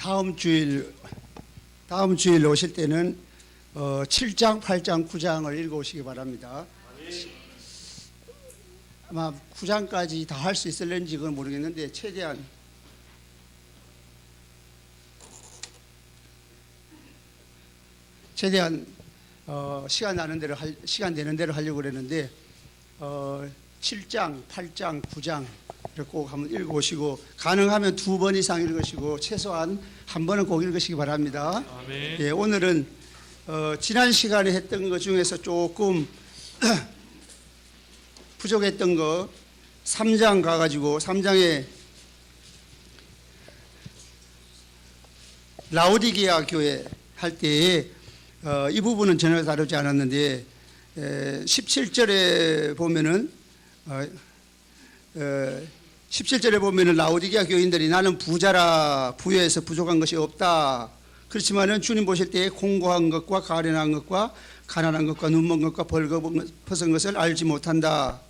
다음 주일 오실 때는 7장, 8장, 9장을 읽어오시기 바랍니다. 아마 9장까지 다 할 수 있을는지 그건 모르겠는데 최대한 시간 되는 대로 하려고 그랬는데 7장, 8장, 9장 이렇게 꼭 한번 읽어오시고 가능하면 2번 이상 읽으시고 최소한 한 번은 꼭 읽으시기 바랍니다. 아멘. 예, 오늘은 지난 시간에 했던 것 중에서 조금 부족했던 거 3장 가가지고 3장에 라오디게아 교회 할 때에 이 부분은 전혀 다루지 않았는데 17절에 보면은 17절에 보면은 라오디게아 교인들이 나는 부자라 부여해서 부족한 것이 없다. 그렇지만은 주님 보실 때에 공고한 것과 가련한 것과 가난한 것과 눈먼 것과 벌거벗은 것을 알지 못한다.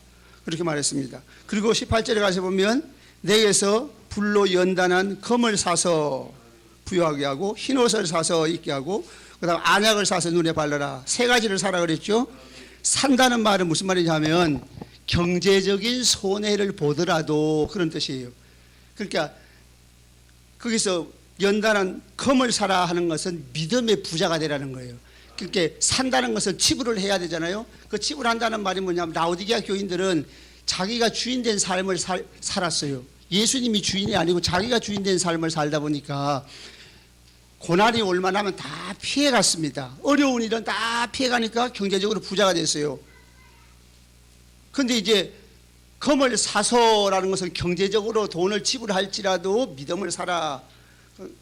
그렇게 말했습니다. 그리고 18절에 가서 보면 내게서 불로 연단한 검을 사서 부여하게 하고 흰옷을 사서 입게 하고 그다음 안약을 사서 눈에 바르라. 세 가지를 사라 그랬죠. 산다는 말은 무슨 말이냐면 경제적인 손해를 보더라도 그런 뜻이에요. 그러니까 거기서 연단한 검을 사라 하는 것은 믿음의 부자가 되라는 거예요. 그러니까 산다는 것은 치부를 해야 되잖아요. 그 치부를 한다는 말이 뭐냐면 라오디게아 교인들은 자기가 주인된 삶을 살았어요. 예수님이 주인이 아니고 자기가 주인된 삶을 살다 보니까 고난이 올 만하면 다 피해갔습니다. 어려운 일은 다 피해가니까 경제적으로 부자가 됐어요. 근데 이제 검을 사서라는 것은 경제적으로 돈을 지불할지라도 믿음을 사라.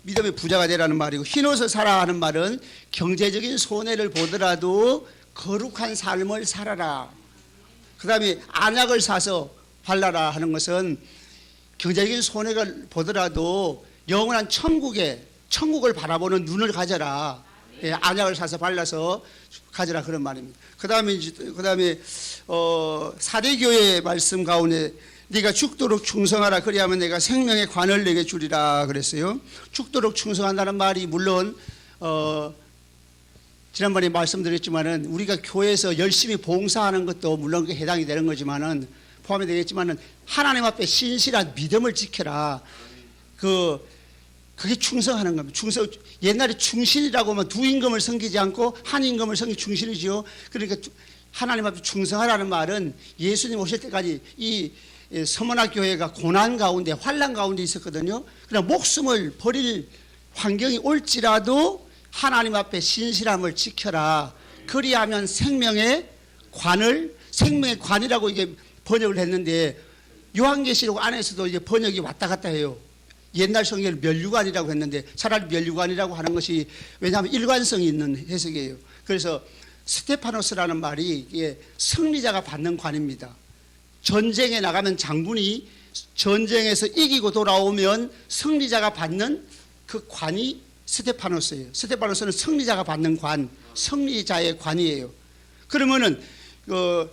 믿음의 부자가 되라는 말이고 흰옷을 사라 하는 말은 경제적인 손해를 보더라도 거룩한 삶을 살아라. 그 다음에 안약을 사서 발라라 하는 것은 경제적인 손해를 보더라도 영원한 천국을 바라보는 눈을 가져라. 예, 안약을 사서 발라서 가져라 그런 말입니다. 그 다음에 사대교회 말씀 가운데 네가 죽도록 충성하라 그리하면 내가 생명의 관을 내게 주리라 그랬어요. 죽도록 충성한다는 말이 물론 지난번에 말씀드렸지만은 우리가 교회에서 열심히 봉사하는 것도 물론 그게 해당이 되는 거지만은 포함이 되겠지만은 하나님 앞에 신실한 믿음을 지켜라. 그게 충성하는 겁니다. 옛날에 충실이라고 하면 두 임금을 섬기지 않고 한 임금을 섬기 충실이지요. 그러니까 하나님 앞에 충성하라는 말은 예수님 오실 때까지 이 서문화 교회가 고난 가운데 환난 가운데 있었거든요. 그러나 목숨을 버릴 환경이 올지라도 하나님 앞에 신실함을 지켜라. 그리하면 생명의 관이라고 이게 번역을 했는데 요한계시록 안에서도 이제 번역이 왔다 갔다 해요. 옛날 성경을 면류관이라고 했는데 차라리 면류관이라고 하는 것이 왜냐하면 일관성이 있는 해석이에요. 그래서 스테파노스라는 말이 이게 승리자가 받는 관입니다. 전쟁에 나가면 장군이 전쟁에서 이기고 돌아오면 승리자가 받는 그 관이 스테파노스예요. 스테파노스는 승리자가 받는 관, 승리자의 관이에요. 그러면은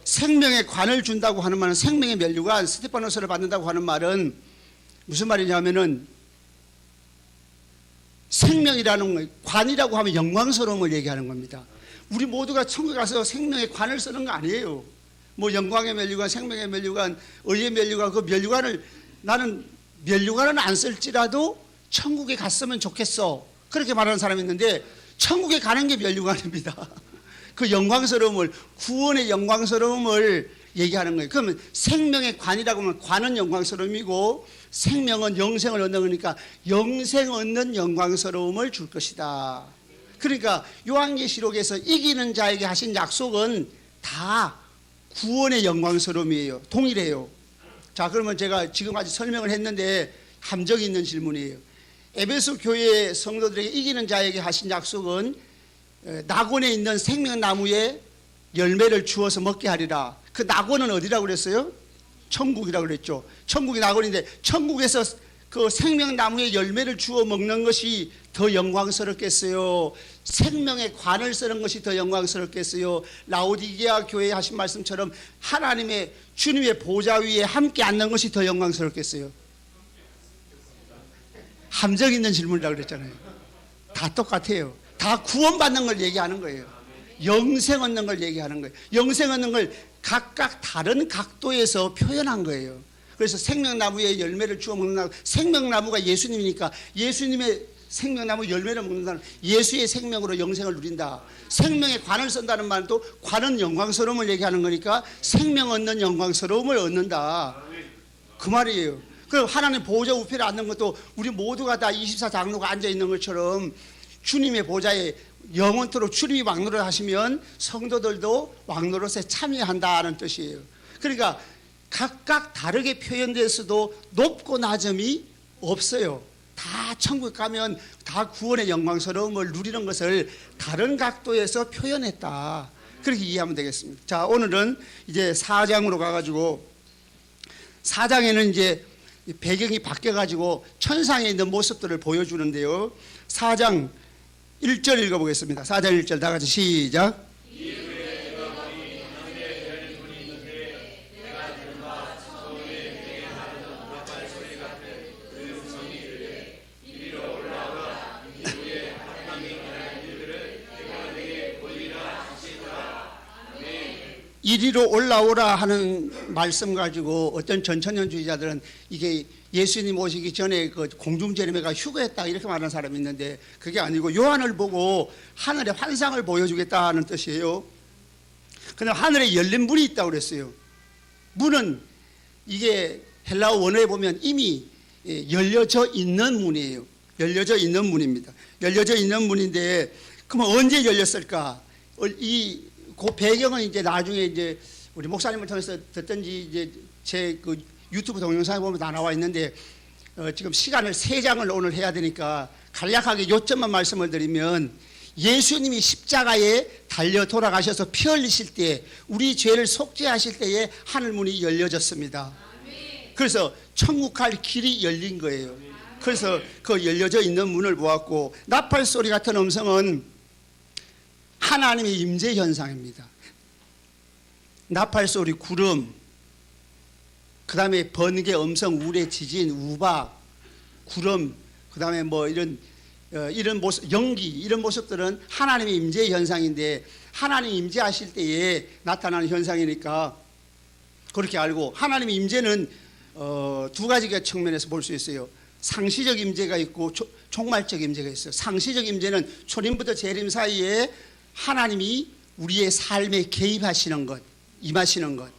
생명의 관을 준다고 하는 말은 생명의 면류관, 스테파노스를 받는다고 하는 말은 무슨 말이냐면은 생명이라는 관이라고 하면 영광스러움을 얘기하는 겁니다. 우리 모두가 천국에 가서 생명의 관을 쓰는 거 아니에요. 뭐 영광의 면류관, 생명의 면류관, 의의 면류관, 그 면류관을 나는 면류관은 안 쓸지라도 천국에 갔으면 좋겠어. 그렇게 말하는 사람이 있는데 천국에 가는 게 면류관입니다. 그 영광스러움을 구원의 영광스러움을 얘기하는 거예요. 그러면 생명의 관이라고 하면 관은 영광스러움이고 생명은 영생을 얻는 거니까 영생 얻는 영광스러움을 줄 것이다. 그러니까 요한계시록에서 이기는 자에게 하신 약속은 다 구원의 영광스러움이에요. 동일해요. 자, 그러면 제가 지금까지 설명을 했는데 함정이 있는 질문이에요. 에베소 교회 성도들에게 이기는 자에게 하신 약속은 낙원에 있는 생명나무에 열매를 주어서 먹게 하리라. 그 낙원은 어디라고 그랬어요? 천국이라고 그랬죠. 천국이 낙원인데 천국에서 그 생명나무의 열매를 주어 먹는 것이 더 영광스럽겠어요? 생명의 관을 쓰는 것이 더 영광스럽겠어요? 라오디게아 교회에 하신 말씀처럼 하나님의 주님의 보좌 위에 함께 앉는 것이 더 영광스럽겠어요? 함정 있는 질문이라고 그랬잖아요. 다 똑같아요. 다 구원받는 걸 얘기하는 거예요. 영생 얻는 걸 얘기하는 거예요. 영생 얻는 걸 각각 다른 각도에서 표현한 거예요. 그래서 생명나무의 열매를 주워 먹는다. 생명나무가 예수님이니까 예수님의 생명나무 열매를 먹는다는, 예수의 생명으로 영생을 누린다. 생명에 관을 쓴다는 말도 관은 영광스러움을 얘기하는 거니까 생명 얻는 영광스러움을 얻는다, 그 말이에요. 그럼 하나님 보호자 우편에 앉는 것도 우리 모두가 다 24장로가 앉아있는 것처럼 주님의 보좌에 영원토록 주님이 왕노릇 하시면 성도들도 왕노릇에 참여한다는 뜻이에요. 그러니까 각각 다르게 표현돼서도 높고 낮음이 없어요. 다 천국 가면 다 구원의 영광스러움을 누리는 것을 다른 각도에서 표현했다, 그렇게 이해하면 되겠습니다. 자, 오늘은 이제 4장으로 가가지고 4장에는 이제 배경이 바뀌어가지고 천상에 있는 모습들을 보여주는데요. 4장 1절 읽어보겠습니다. 4장 1절 다 같이 시작. 이리로 올라오라 하는 말씀 가지고 어떤 전천년주의자들은 이게 예수님 오시기 전에 그 공중제림회가 휴거했다 이렇게 말하는 사람이 있는데, 그게 아니고 요한을 보고 하늘의 환상을 보여주겠다는 뜻이에요. 그런데 하늘에 열린 문이 있다고 그랬어요. 문은 이게 헬라어 원어에 보면 이미 열려져 있는 문이에요. 열려져 있는 문입니다. 열려져 있는 문인데, 그러면 언제 열렸을까? 그 배경은 이제 나중에 이제 우리 목사님을 통해서 듣든지 이제 제 그 유튜브 동영상에 보면 다 나와 있는데, 지금 시간을 3장을 오늘 해야 되니까 간략하게 요점만 말씀을 드리면, 예수님이 십자가에 달려 돌아가셔서 피 흘리실 때, 우리 죄를 속죄하실 때에 하늘문이 열려졌습니다. 그래서 천국 갈 길이 열린 거예요. 그래서 그 열려져 있는 문을 보았고, 나팔 소리 같은 음성은 하나님의 임재 현상입니다. 나팔 소리, 구름, 그 다음에 번개, 음성, 우레, 지진, 우박, 구름, 그 다음에 뭐 이런 모습, 연기, 이런 모습들은 하나님의 임재 현상인데, 하나님 임재하실 때에 나타나는 현상이니까 그렇게 알고, 하나님의 임재는 두 가지 측면에서 볼 수 있어요. 상시적 임재가 있고 종말적 임재가 있어요. 상시적 임재는 초림부터 재림 사이에 하나님이 우리의 삶에 개입하시는 것, 임하시는 것,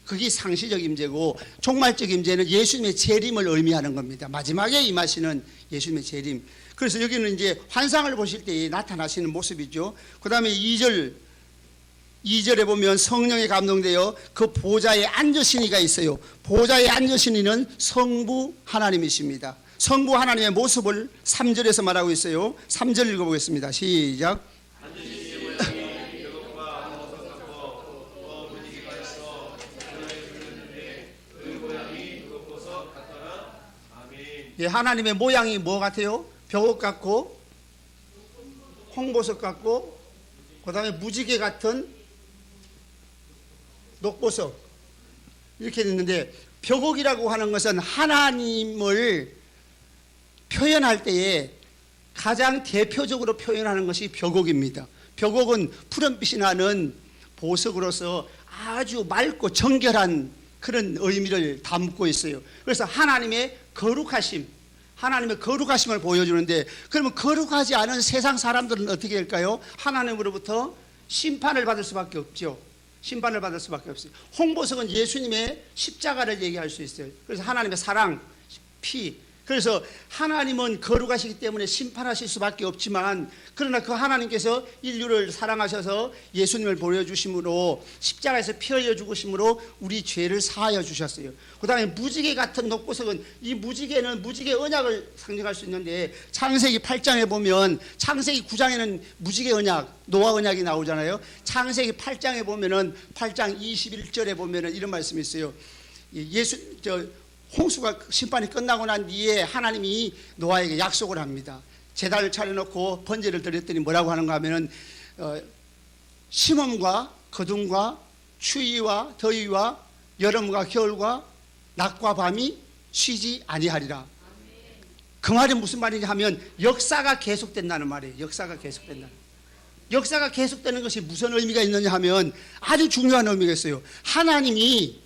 그게 상시적 임재고, 종말적 임재는 예수님의 재림을 의미하는 겁니다. 마지막에 임하시는 예수님의 재림. 그래서 여기는 이제 환상을 보실 때 나타나시는 모습이죠. 그 다음에 2절에 보면 성령에 감동되어 그 보좌에 앉으신 이가 있어요. 보좌에 앉으신 이는 성부 하나님이십니다. 성부 하나님의 모습을 3절에서 말하고 있어요. 3절 읽어보겠습니다. 시작. 예, 하나님의 모양이 뭐 같아요? 벽옥 같고, 홍보석 같고, 그 다음에 무지개 같은 녹보석, 이렇게 있는데, 벽옥이라고 하는 것은 하나님을 표현할 때에 가장 대표적으로 표현하는 것이 벽옥입니다. 벽옥은 푸른빛이 나는 보석으로서 아주 맑고 정결한 그런 의미를 담고 있어요. 그래서 하나님의 거룩하심, 하나님의 거룩하심을 보여주는데, 그러면 거룩하지 않은 세상 사람들은 어떻게 될까요? 하나님으로부터 심판을 받을 수밖에 없죠. 심판을 받을 수밖에 없어요. 홍보석은 예수님의 십자가를 얘기할 수 있어요. 그래서 하나님의 사랑, 피, 그래서 하나님은 거룩하시기 때문에 심판하실 수밖에 없지만, 그러나 그 하나님께서 인류를 사랑하셔서 예수님을 보여주심으로, 십자가에서 피 흘려 죽으심으로 우리 죄를 사하여 주셨어요. 그 다음에 무지개 같은 녹보석은, 이 무지개는 무지개 언약을 상징할 수 있는데, 창세기 8장에 보면, 창세기 9장에는 무지개 언약, 노아 언약이 나오잖아요. 창세기 8장에 보면은 8장 21절에 보면은 이런 말씀이 있어요. 홍수가 심판이 끝나고 난 뒤에 하나님이 노아에게 약속을 합니다. 제단을 차려놓고 번제를 드렸더니 뭐라고 하는가 하면은, 심음과 거둠과 추위와 더위와 여름과 겨울과 낮과 밤이 쉬지 아니하리라. 그 말이 무슨 말이냐 하면 역사가 계속된다는 말이에요. 역사가 계속된다. 역사가 계속되는 것이 무슨 의미가 있느냐 하면 아주 중요한 의미가 있어요. 하나님이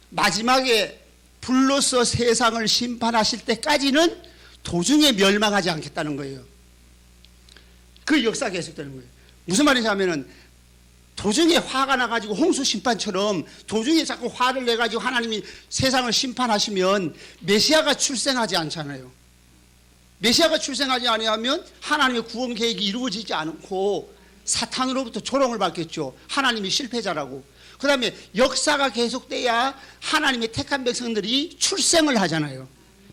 마지막에 불로서 세상을 심판하실 때까지는 도중에 멸망하지 않겠다는 거예요. 그 역사가 계속되는 거예요. 무슨 말이냐 하면은 도중에 화가 나가지고 홍수 심판처럼 도중에 자꾸 화를 내가지고 하나님이 세상을 심판하시면 메시아가 출생하지 않잖아요. 메시아가 출생하지 아니하면 하나님의 구원 계획이 이루어지지 않고 사탄으로부터 조롱을 받겠죠. 하나님이 실패자라고. 그 다음에 역사가 계속돼야 하나님의 택한 백성들이 출생을 하잖아요.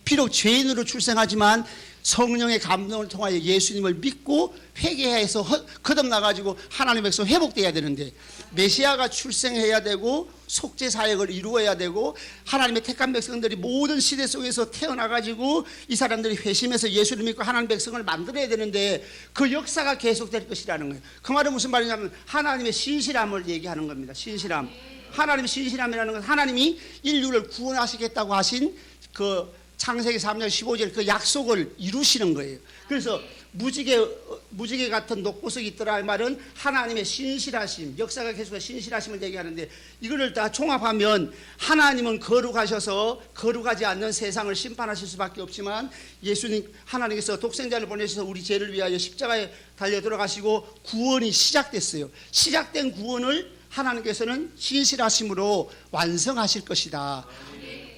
비록 죄인으로 출생하지만 성령의 감동을 통하여 예수님을 믿고 회개해서 거듭나가지고 하나님의 백성 회복돼야 되는데 메시아가 출생해야 되고 속죄 사역을 이루어야 되고 하나님의 택한 백성들이 모든 시대 속에서 태어나가지고 이 사람들이 회심해서 예수를 믿고 하나님의 백성을 만들어야 되는데 그 역사가 계속될 것이라는 거예요. 그 말은 무슨 말이냐면 하나님의 신실함을 얘기하는 겁니다. 신실함. 하나님의 신실함이라는 것은 하나님이 인류를 구원하시겠다고 하신 그 창세기 3장 15절 그 약속을 이루시는 거예요. 그래서 무지개 같은 녹보석이 있더라 할 말은 하나님의 신실하심, 역사가 계속해서 신실하심을 얘기하는데 이거를 다 종합하면 하나님은 거룩하셔서 거룩하지 않는 세상을 심판하실 수밖에 없지만 예수님 하나님께서 독생자를 보내셔서 우리 죄를 위하여 십자가에 달려 들어가시고 구원이 시작됐어요. 시작된 구원을 하나님께서는 신실하심으로 완성하실 것이다.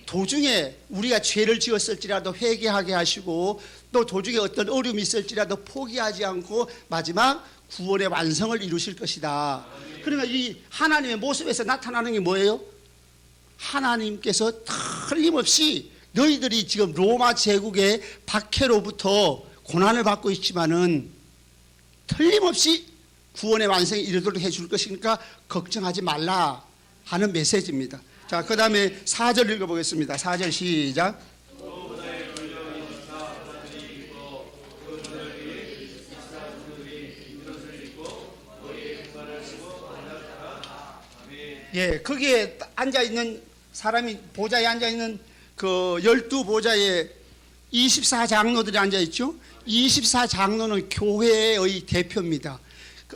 도중에 우리가 죄를 지었을지라도 회개하게 하시고 또 도중에 어떤 어려움이 있을지라도 포기하지 않고 마지막 구원의 완성을 이루실 것이다. 그러니까 이 하나님의 모습에서 나타나는 게 뭐예요? 하나님께서 틀림없이 너희들이 지금 로마 제국의 박해로부터 고난을 받고 있지만은 틀림없이 구원의 완성에 이르도록 해줄 것이니까 걱정하지 말라 하는 메시지입니다. 자, 그 다음에 4절 읽어보겠습니다. 4절 시작. 예, 거기에 앉아있는 사람이 보좌에 앉아있는 그 12보좌에 24장로들이 앉아있죠. 24장로는 교회의 대표입니다.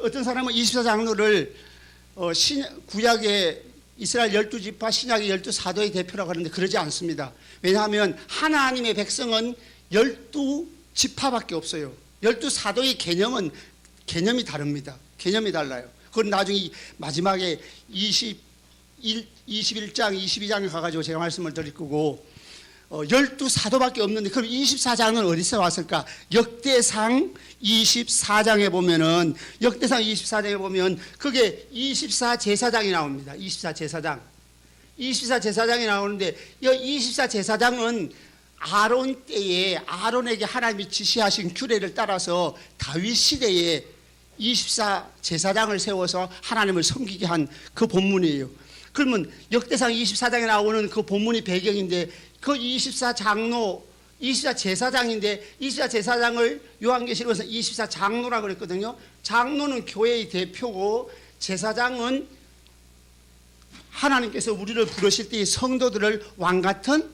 어떤 사람은 24장로를 구약의 이스라엘 12지파 신약의 12사도의 대표라고 하는데 그러지 않습니다. 왜냐하면 하나님의 백성은 12지파밖에 없어요. 12사도의 개념이 다릅니다. 개념이 달라요. 그건 나중에 마지막에 21장, 22장에 가가지고 제가 말씀을 드릴 거고 12사도밖에 없는데 그럼 24장은 어디서 왔을까? 역대상 24장에 보면은 역대상 24장에 보면 그게 24제사장이 나옵니다. 24제사장이 나오는데 이 24제사장은 아론 때에 아론에게 하나님이 지시하신 규례를 따라서 다윗 시대에 24제사장을 세워서 하나님을 섬기게 한 그 본문이에요. 그러면 역대상 24장에 나오는 그 본문이 배경인데 그 24제사장인데 24제사장을 요한계시록에서 24장로라고 그랬거든요. 장로는 교회의 대표고 제사장은 하나님께서 우리를 부르실 때 성도들을 왕같은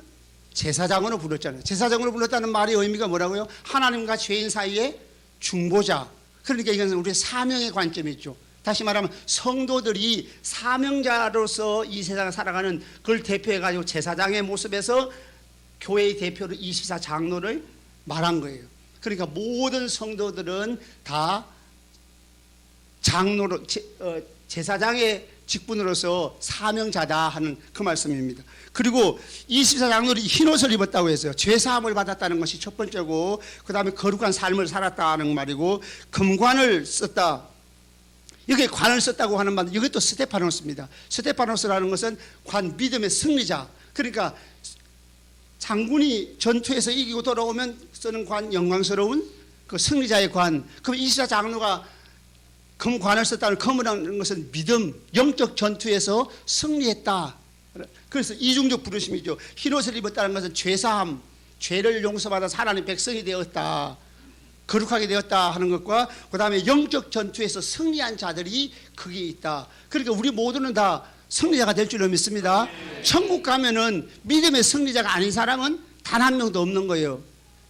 제사장으로 불렀잖아요. 제사장으로 불렀다는 말의 의미가 뭐라고요? 하나님과 죄인 사이의 중보자. 그러니까 이건 우리의 사명의 관점이 있죠. 다시 말하면 성도들이 사명자로서 이 세상을 살아가는 그걸 대표해가지고 제사장의 모습에서 교회의 대표로 24장로를 말한 거예요. 그러니까 모든 성도들은 다 장로로 제사장의 직분으로서 사명자다 하는 그 말씀입니다. 그리고 24장로들이 흰옷을 입었다고 했어요. 죄사함을 받았다는 것이 첫 번째고 그 다음에 거룩한 삶을 살았다는 말이고 금관을 썼다. 여기 관을 썼다고 하는 말, 이것도 스테파노스입니다. 스테파노스라는 것은 믿음의 승리자. 그러니까 장군이 전투에서 이기고 돌아오면 쓰는 관, 영광스러운 그 승리자의 관. 그럼 24장로가 금관을 썼다는 금이라는 것은 믿음, 영적 전투에서 승리했다. 그래서 이중적 부르심이죠. 흰옷을 입었다는 것은 죄사함, 죄를 용서받아 하나님의 백성이 되었다. 거룩하게 되었다 하는 것과 그 다음에 영적 전투에서 승리한 자들이 거기에 있다. 그러니까 우리 모두는 다 승리자가 될 줄로 믿습니다. 천국 가면은 믿음의 승리자가 아닌 사람은 단 한 명도 없는 거예요.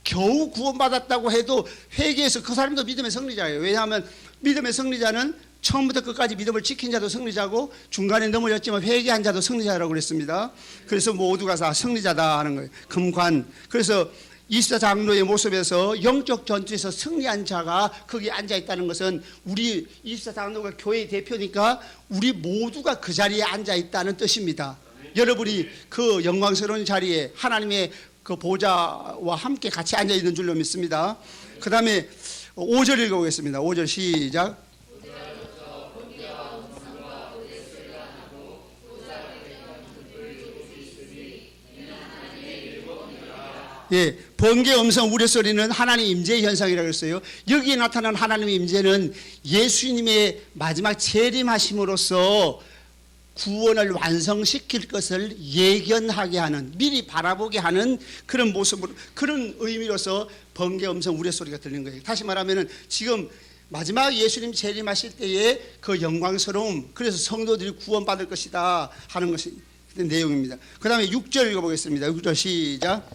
겨우 구원받았다고 해도 회개해서 그 사람도 믿음의 승리자예요. 왜냐하면 믿음의 승리자는 처음부터 끝까지 믿음을 지킨 자도 승리자고 중간에 넘어졌지만 회개한 자도 승리자라고 그랬습니다. 그래서 모두가 다 승리자다 하는 거예요. 금관. 그래서 24장로의 모습에서 영적 전투에서 승리한 자가 거기 앉아 있다는 것은 우리 24장로가 교회의 대표니까 우리 모두가 그 자리에 앉아 있다는 뜻입니다. 여러분이 그 영광스러운 자리에 하나님의 그 보좌와 함께 같이 앉아 있는 줄로 믿습니다. 그 다음에 5절 읽어보겠습니다. 5절 시작. 예, 번개, 음성, 우레소리는 하나님 임재의 현상이라고 했어요. 여기에 나타난 하나님의 임재는 예수님의 마지막 재림하심으로써 구원을 완성시킬 것을 예견하게 하는, 미리 바라보게 하는 그런 모습으로, 그런 의미로서 번개, 음성, 우레소리가 들리는 거예요. 다시 말하면 지금 마지막 예수님 재림하실 때의 그 영광스러움, 그래서 성도들이 구원받을 것이다 하는 것이 내용입니다. 그 다음에 6절 읽어보겠습니다. 6절 시작.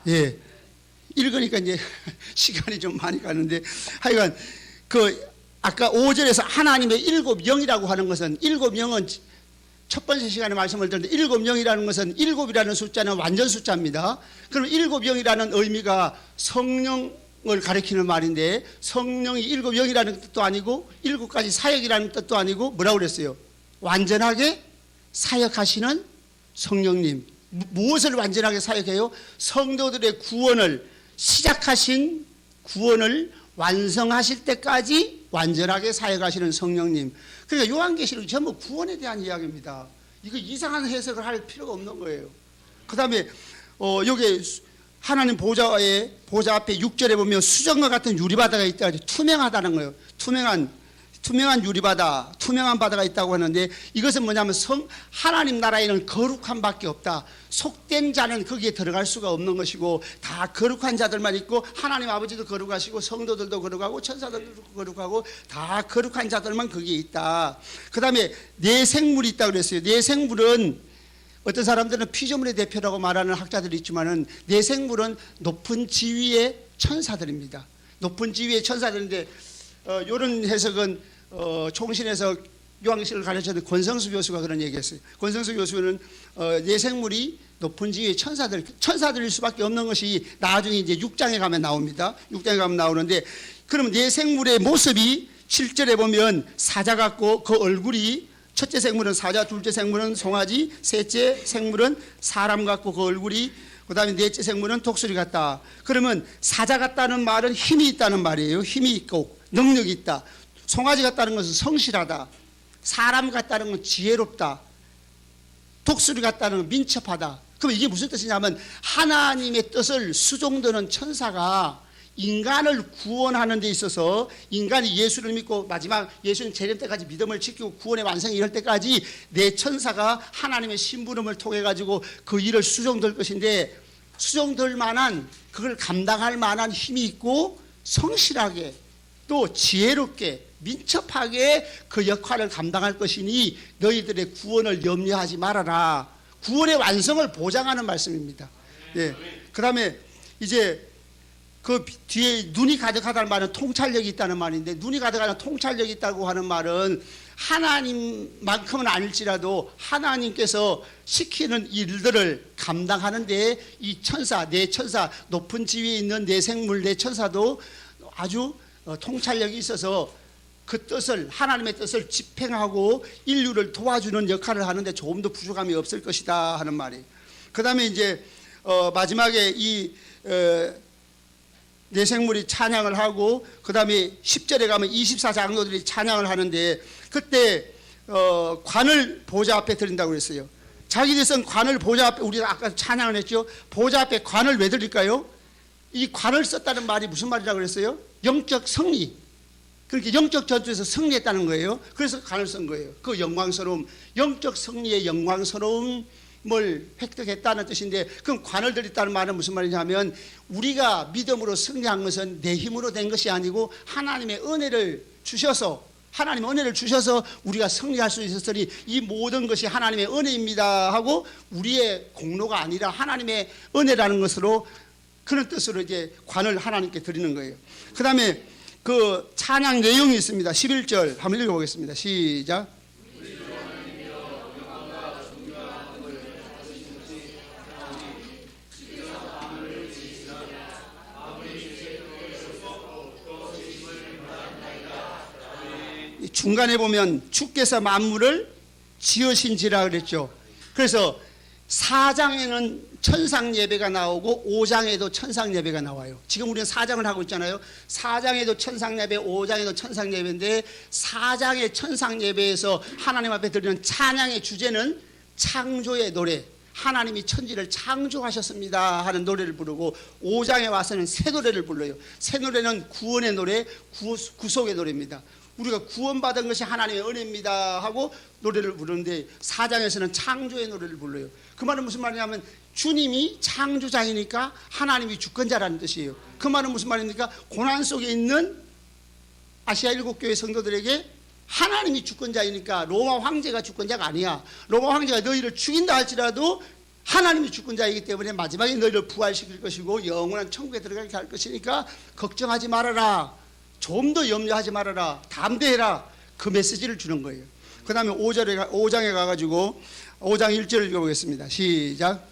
예, 읽으니까 이제 시간이 좀 많이 가는데 하여간 그 아까 5절에서 하나님의 일곱 영이라고 하는 것은, 일곱 영은 첫 번째 시간에 말씀을 드렸는데 일곱 영이라는 것은, 일곱이라는 숫자는 완전 숫자입니다. 그럼 일곱 영이라는 의미가 성령을 가리키는 말인데, 성령이 일곱 영이라는 뜻도 아니고 일곱 가지 사역이라는 뜻도 아니고 뭐라고 그랬어요? 완전하게 사역하시는 성령님. 무엇을 완전하게 사역해요? 성도들의 구원을, 시작하신 구원을 완성하실 때까지 완전하게 사역하시는 성령님. 그러니까 요한계시록이 전부 구원에 대한 이야기입니다. 이거 이상한 해석을 할 필요가 없는 거예요. 그 다음에 여기 하나님 보좌 앞에 6절에 보면 수정과 같은 유리바다가 있다. 투명하다는 거예요. 투명한 유리바다, 투명한 바다가 있다고 하는데, 이것은 뭐냐면 하나님 나라에는 거룩한 밖에 없다. 속된 자는 거기에 들어갈 수가 없는 것이고, 다 거룩한 자들만 있고, 하나님 아버지도 거룩하시고 성도들도 거룩하고 천사들도 거룩하고 다 거룩한 자들만 거기에 있다. 그 다음에 네 생물이 있다고 그랬어요. 네 생물은 어떤 사람들은 피조물의 대표라고 말하는 학자들이 있지만은, 네 생물은 높은 지위의 천사들입니다. 높은 지위의 천사들인데 이런 해석은 총신에서 요한계시록을 가르쳤던 권성수 교수가 그런 얘기했어요. 권성수 교수는 예생물이 높은 지위의 천사들일 수밖에 없는 것이 나중에 이제 6장에 가면 나옵니다. 6장에 가면 나오는데, 그러면 예생물의 모습이 7절에 보면 사자 같고, 그 얼굴이 첫째 생물은 사자, 둘째 생물은 송아지, 셋째 생물은 사람 같고 그 얼굴이, 그 다음에 넷째 생물은 독수리 같다. 그러면 사자 같다는 말은 힘이 있다는 말이에요. 힘이 있고 능력이 있다. 송아지 같다는 것은 성실하다. 사람 같다는 건 지혜롭다. 독수리 같다는 건 민첩하다. 그럼 이게 무슨 뜻이냐면, 하나님의 뜻을 수종드는 천사가 인간을 구원하는 데 있어서, 인간이 예수를 믿고 마지막 예수님 재림 때까지 믿음을 지키고 구원의 완성이 이럴 때까지 내 천사가 하나님의 심부름을 통해 가지고 그 일을 수종될 것인데, 수종될 만한, 그걸 감당할 만한 힘이 있고 성실하게 또 지혜롭게 민첩하게 그 역할을 감당할 것이니 너희들의 구원을 염려하지 말아라. 구원의 완성을 보장하는 말씀입니다. 예. 그 다음에 이제 그 뒤에 눈이 가득하다는 말은 통찰력이 있다는 말인데, 눈이 가득하는 통찰력이 있다고 하는 말은 하나님만큼은 아닐지라도 하나님께서 시키는 일들을 감당하는데, 이 천사, 네 천사, 높은 지위에 있는 네 생물, 네 천사도 아주 통찰력이 있어서 그 뜻을, 하나님의 뜻을 집행하고 인류를 도와주는 역할을 하는데 조금도 부족함이 없을 것이다 하는 말이에요. 그 다음에 이제 마지막에 이 네 생물이 찬양을 하고, 그 다음에 10절에 가면 24장로들이 찬양을 하는데, 그때 관을 보좌 앞에 드린다고 그랬어요. 자기들 쓴 관을 보좌 앞에, 우리가 아까 찬양을 했죠. 보좌 앞에 관을 왜 드릴까요? 이 관을 썼다는 말이 무슨 말이라고 그랬어요? 영적 승리. 그렇게 영적 전투에서 승리했다는 거예요. 그래서 관을 쓴 거예요. 그 영광스러움, 영적 승리의 영광스러움을 획득했다는 뜻인데, 그럼 관을 드렸다는 말은 무슨 말이냐면, 우리가 믿음으로 승리한 것은 내 힘으로 된 것이 아니고 하나님의 은혜를 주셔서 하나님의 은혜를 주셔서 우리가 승리할 수 있었으니 이 모든 것이 하나님의 은혜입니다 하고 우리의 공로가 아니라 하나님의 은혜라는 것으로 그런 뜻으로 이제 관을 하나님께 드리는 거예요. 그 다음에 그 찬양 내용이 있습니다. 11절 한번 읽어보겠습니다. 시작. 중간에 보면 주께서 만물을 지으신지라 그랬죠. 그래서 4장에는 천상 예배가 나오고 5장에도 천상 예배가 나와요. 지금 우리는 4장을 하고 있잖아요. 4장에도 천상 예배, 5장에도 천상 예배인데 4장의 천상 예배에서 하나님 앞에 드리는 찬양의 주제는 창조의 노래, 하나님이 천지를 창조하셨습니다 하는 노래를 부르고, 5장에 와서는 새 노래를 불러요. 새 노래는 구원의 노래, 구속의 노래입니다. 우리가 구원받은 것이 하나님의 은혜입니다 하고 노래를 부르는데, 4장에서는 창조의 노래를 불러요. 그 말은 무슨 말이냐면 주님이 창조자이니까 하나님이 주권자라는 뜻이에요. 그 말은 무슨 말입니까? 고난 속에 있는 아시아 7교회 성도들에게 하나님이 주권자이니까 로마 황제가 주권자가 아니야. 로마 황제가 너희를 죽인다 할지라도 하나님이 주권자이기 때문에 마지막에 너희를 부활시킬 것이고 영원한 천국에 들어가게 할 것이니까 걱정하지 말아라, 좀 더 염려하지 말아라, 담대해라, 그 메시지를 주는 거예요. 그 다음에 5장에 가가지고 5장 1절을 읽어보겠습니다. 시작.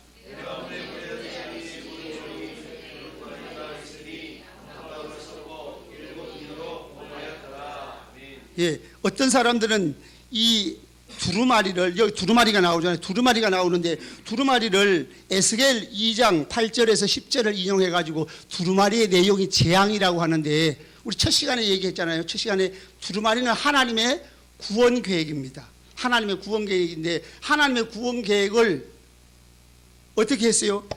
예, 어떤 사람들은 이 두루마리를, 여기 두루마리가 나오잖아요. 두루마리가 나오는데 두루마리를 에스겔 2장 8절에서 10절을 인용해가지고 두루마리의 내용이 재앙이라고 하는데, 우리 첫 시간에 얘기했잖아요. 첫 시간에 두루마리는 하나님의 구원 계획입니다. 하나님의 구원 계획인데, 하나님의 구원 계획을 어떻게 했어요?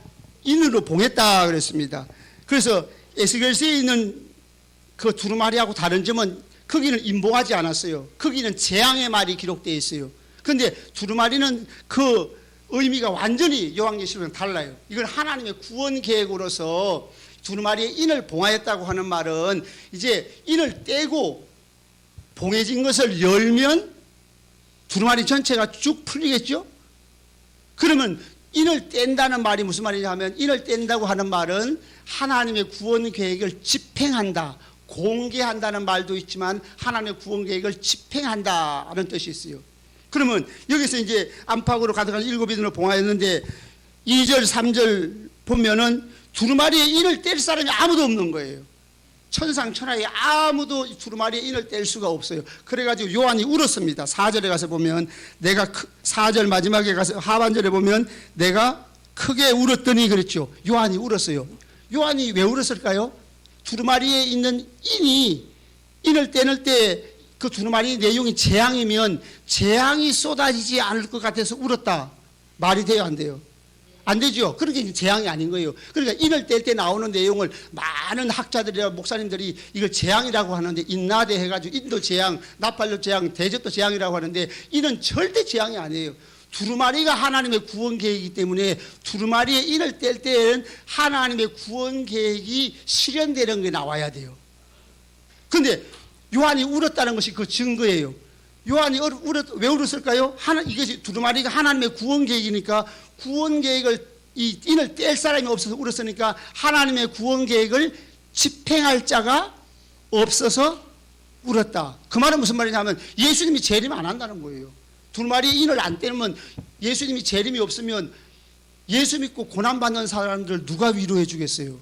인으로 봉했다 그랬습니다. 그래서 에스겔서에 있는 그 두루마리하고 다른 점은 거기는 인봉하지 않았어요. 거기는 재앙의 말이 기록되어 있어요. 그런데 두루마리는 그 의미가 완전히 요한계시록은 달라요. 이건 하나님의 구원 계획으로서 두루마리의 인을 봉하였다고 하는 말은, 이제 인을 떼고 봉해진 것을 열면 두루마리 전체가 쭉 풀리겠죠? 그러면 인을 뗀다는 말이 무슨 말이냐 하면, 인을 뗀다고 하는 말은 하나님의 구원 계획을 집행한다, 공개한다는 말도 있지만 하나님의 구원 계획을 집행한다는 뜻이 있어요. 그러면 여기서 이제 안팎으로 가득한 7인으로 봉하였는데 2절 3절 보면은 두루마리의 인을 뗄 사람이 아무도 없는 거예요. 천상 천하에 아무도 두루마리의 인을 뗄 수가 없어요. 그래가지고 요한이 울었습니다. 4절에 가서 보면 4절 마지막에 가서 하반절에 보면 내가 크게 울었더니 그랬죠. 요한이 울었어요. 요한이 왜 울었을까요? 두루마리에 있는 인을 떼낼 때 그 두루마리 내용이 재앙이면 재앙이 쏟아지지 않을 것 같아서 울었다. 말이 돼요, 안 돼요? 안 되죠. 그렇게 재앙이 아닌 거예요. 그러니까 인을 뗄 때 나오는 내용을 많은 학자들이나 목사님들이 이걸 재앙이라고 하는데, 인나대 해가지고 인도 재앙, 나팔로 재앙, 대적도 재앙이라고 하는데, 이는 절대 재앙이 아니에요. 두루마리가 하나님의 구원 계획이기 때문에 두루마리의 인을 뗄 때에는 하나님의 구원 계획이 실현되는 게 나와야 돼요. 그런데 요한이 울었다는 것이 그 증거예요. 요한이 왜 울었을까요? 이것이 두루마리가 하나님의 구원 계획이니까, 구원 계획을 이 인을 뗄 사람이 없어서 울었으니까 하나님의 구원 계획을 집행할 자가 없어서 울었다. 그 말은 무슨 말이냐면 예수님이 재림 안 한다는 거예요. 두루마리의 인을 안 떼면, 예수님이 재림이 없으면 예수 믿고 고난받는 사람들 누가 위로해 주겠어요?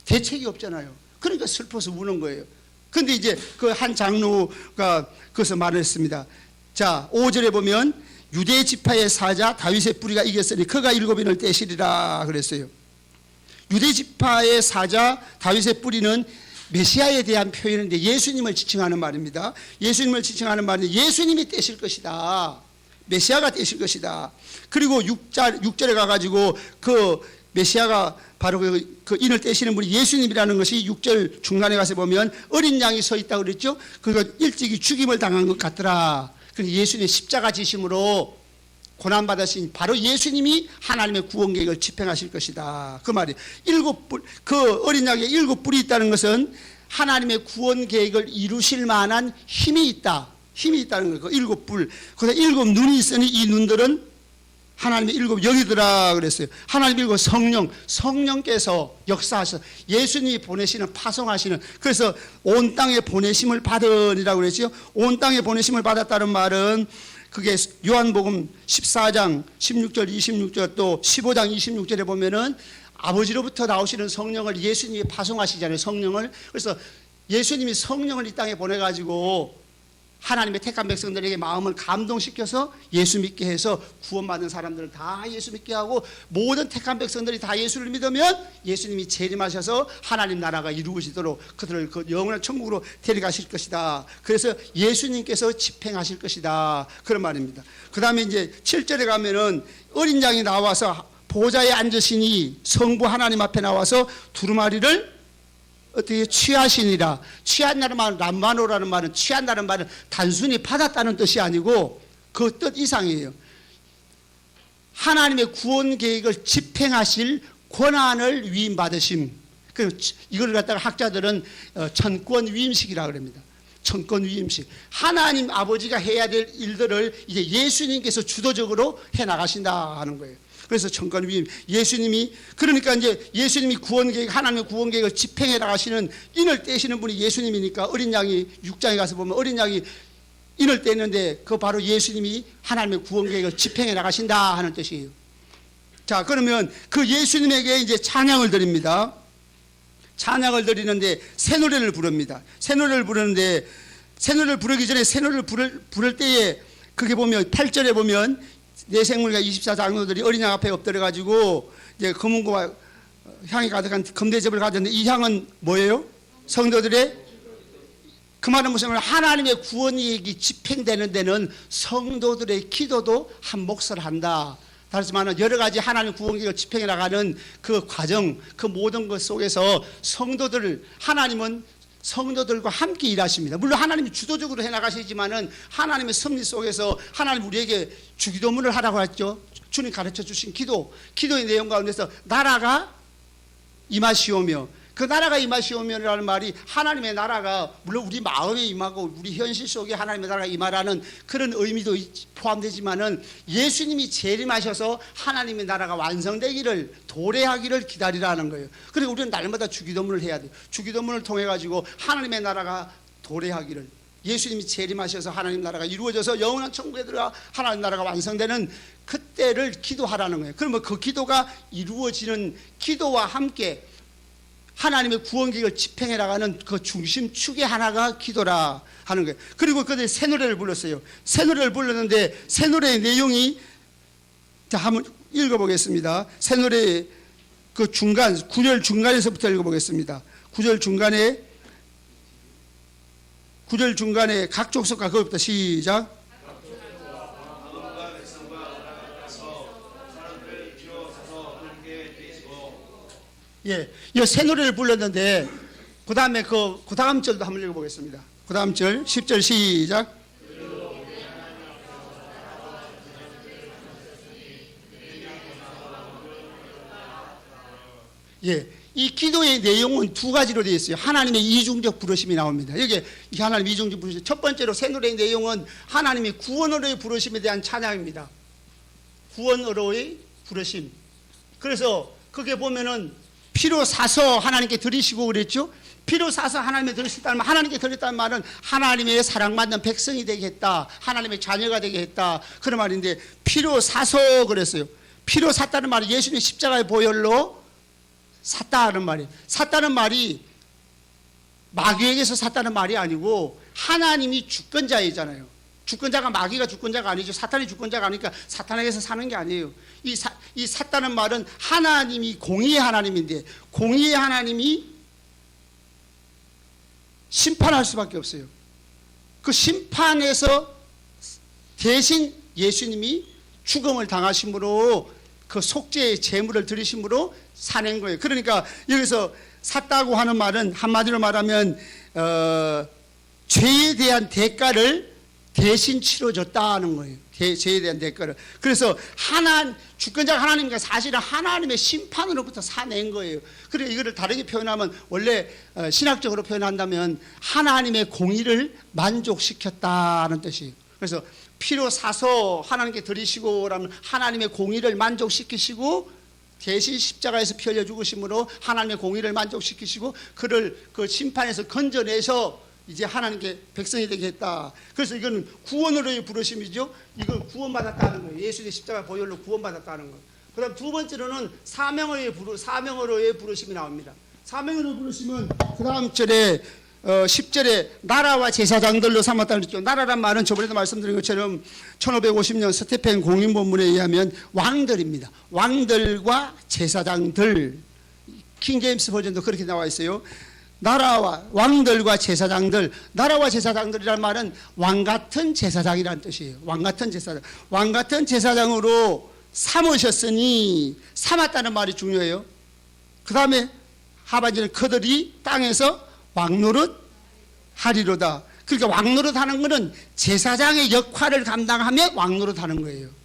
대책이 없잖아요. 그러니까 슬퍼서 우는 거예요. 그런데 이제 그 한 장로가 그것을 말했습니다. 자, 5절에 보면 유대 지파의 사자 다윗의 뿌리가 이겼으니 그가 7인을 떼시리라 그랬어요. 유대 지파의 사자 다윗의 뿌리는 메시아에 대한 표현인데 예수님을 지칭하는 말입니다. 예수님을 지칭하는 말은 예수님이 떼실 것이다. 메시아가 떼실 것이다. 그리고 6절에 가가지고 그 메시아가 바로 그 인을 떼시는 분이 예수님이라는 것이 6절 중간에 가서 보면 어린 양이 서 있다고 그랬죠. 그거 일찍이 죽임을 당한 것 같더라. 그래서 예수님의 십자가 지심으로 고난받으신 바로 예수님이 하나님의 구원 계획을 집행하실 것이다. 그 말이 그 어린 양에 7뿔이 있다는 것은 하나님의 구원 계획을 이루실 만한 힘이 있다. 힘이 있다는 거예요. 그 일곱 불. 그래서 일곱 눈이 있으니 이 눈들은 하나님의 일곱 영이더라 그랬어요. 하나님 일곱 성령께서 역사하셔서 예수님이 보내시는 파송하시는, 그래서 온 땅에 보내심을 받으니라고 그랬죠. 온 땅에 보내심을 받았다는 말은 그게 요한복음 14장 16절 26절 또 15장 26절에 보면은 아버지로부터 나오시는 성령을 예수님이 파송하시잖아요. 성령을. 그래서 예수님이 성령을 이 땅에 보내가지고 하나님의 택한 백성들에게 마음을 감동시켜서 예수 믿게 해서 구원받는 사람들을 다 예수 믿게 하고, 모든 택한 백성들이 다 예수를 믿으면 예수님이 재림하셔서 하나님 나라가 이루어지도록 그들을 그 영원한 천국으로 데려가실 것이다. 그래서 예수님께서 집행하실 것이다, 그런 말입니다. 그 다음에 이제 7절에 가면은 어린 양이 나와서 보좌에 앉으시니 성부 하나님 앞에 나와서 두루마리를 어떻게 취하시니라. 취한다는 말은, 람마노라는 말은, 취한다는 말은 단순히 받았다는 뜻이 아니고 그 뜻 이상이에요. 하나님의 구원 계획을 집행하실 권한을 위임받으심. 이걸 갖다가 학자들은 천권 위임식이라고 합니다. 천권 위임식. 하나님 아버지가 해야 될 일들을 이제 예수님께서 주도적으로 해 나가신다 하는 거예요. 그래서 천권 위임, 예수님이, 그러니까 이제 예수님이 구원 계획, 하나님의 구원 계획을 집행해 나가시는 인을 떼시는 분이 예수님이니까, 어린 양이 6장에 가서 보면 어린 양이 인을 떼는데 그 바로 예수님이 하나님의 구원 계획을 집행해 나가신다 하는 뜻이에요. 자, 그러면 그 예수님에게 이제 찬양을 드립니다. 찬양을 드리는데 새 노래를 부릅니다. 새 노래를 부르는데, 새 노래를 부르기 전에 새 노래를 부를 때에 그게 보면 8절에 보면 내 생물과 24장로들이 어린 양 앞에 엎드려가지고 이제 검은고와 향이 가득한 금대접을 가졌는데, 이 향은 뭐예요? 성도들의, 그 말은 무슨 말이에요? 하나님의 구원 계획이 집행되는 데는 성도들의 기도도 한 몫을 한다. 다시 말하면 여러 가지 하나님 구원 계획을 집행해 나가는 그 과정, 그 모든 것 속에서 하나님은 성도들과 함께 일하십니다. 물론 하나님이 주도적으로 해나가시지만은 하나님의 섭리 속에서 하나님 우리에게 주기도문을 하라고 했죠. 주님 가르쳐 주신 기도의 내용 가운데서 나라가 임하시오며, 그 나라가 임하시오며라는 말이 하나님의 나라가 물론 우리 마음에 임하고 우리 현실 속에 하나님의 나라가 임하라는 그런 의미도 포함되지만은, 예수님이 재림하셔서 하나님의 나라가 완성되기를, 도래하기를 기다리라는 거예요. 그리고 우리는 날마다 주기도문을 해야 돼요. 주기도문을 통해 가지고 하나님의 나라가 도래하기를, 예수님이 재림하셔서 하나님 나라가 이루어져서 영원한 천국에 들어가 하나님 나라가 완성되는 그때를 기도하라는 거예요. 그러면 그 기도가 이루어지는 기도와 함께 하나님의 구원 계획을 집행해 나가는 그 중심축의 하나가 기도라 하는 거예요. 그리고 그들이 새 노래를 불렀어요. 새 노래를 불렀는데 새 노래의 내용이, 자, 한번 읽어보겠습니다. 새 노래의 그 중간, 9절 중간에서부터 읽어보겠습니다. 9절 중간에 각 족속과 그것부터 시작. 예, 이 새 노래를 불렀는데 그 다음에 그 다음 절도 한번 읽어보겠습니다. 그 다음 절 10절 시작. 예, 이 기도의 내용은 두 가지로 되어 있어요. 하나님의 이중적 부르심이 나옵니다. 여기 하나님의 이중적 부르심. 첫 번째로 새 노래의 내용은 하나님의 구원으로의 부르심에 대한 찬양입니다. 구원으로의 부르심. 그래서 그게 보면은 피로 사서 하나님께 드리시고 그랬죠. 피로 사서 하나님께 드리셨다는 말, 하나님께 드렸다는 말은 하나님의 사랑받는 백성이 되게 했다, 하나님의 자녀가 되게 했다, 그런 말인데, 피로 사서 그랬어요. 피로 샀다는 말이 예수님의 십자가의 보혈로 샀다는 말이에요. 샀다는 말이 마귀에게서 샀다는 말이 아니고 하나님이 주권자이잖아요. 주권자가, 마귀가 주권자가 아니죠. 사탄이 주권자가 아니니까 사탄에게서 사는 게 아니에요. 이 샀다는 말은 하나님이 공의의 하나님인데, 공의의 하나님이 심판할 수밖에 없어요. 그 심판에서 대신 예수님이 죽음을 당하심으로 그 속죄의 제물을 드리심으로 사낸 거예요. 그러니까 여기서 샀다고 하는 말은 한마디로 말하면 죄에 대한 대가를 대신 치러줬다는 거예요. 죄에 대한 대가를. 그래서 주권자 하나님과 사실은 하나님의 심판으로부터 사낸 거예요. 그래서 이거를 다르게 표현하면, 원래 신학적으로 표현한다면 하나님의 공의를 만족시켰다는 뜻이에요. 그래서 피로 사서 하나님께 드리시고라면 하나님의 공의를 만족시키시고, 대신 십자가에서 피 흘려 죽으심으로 하나님의 공의를 만족시키시고, 그를 그 심판에서 건져내서 이제 하나님께 백성이 되게 했다. 그래서 이건 구원으로의 부르심이죠. 이걸 구원받았다는 거예요. 예수의 십자가 보혈로 구원받았다는 거예요. 그 다음 두 번째로는 사명으로의 부르심이 나옵니다. 사명으로 부르심은 그 다음 절에 10절에 나라와 제사장들로 삼았다는 거죠. 나라란 말은 저번에도 말씀드린 것처럼 1550년 스테펜 공인본문에 의하면 왕들입니다. 왕들과 제사장들, 킹제임스 버전도 그렇게 나와 있어요. 나라와 왕들과 제사장들, 나라와 제사장들이라는 말은 왕같은 제사장이라는 뜻이에요. 왕같은 제사장, 왕같은 제사장으로 삼으셨으니, 삼았다는 말이 중요해요. 그 다음에 하반절에 그들이 땅에서 왕노릇 하리로다. 그러니까 왕노릇 하는 것은 제사장의 역할을 감당하며 왕노릇 하는 거예요.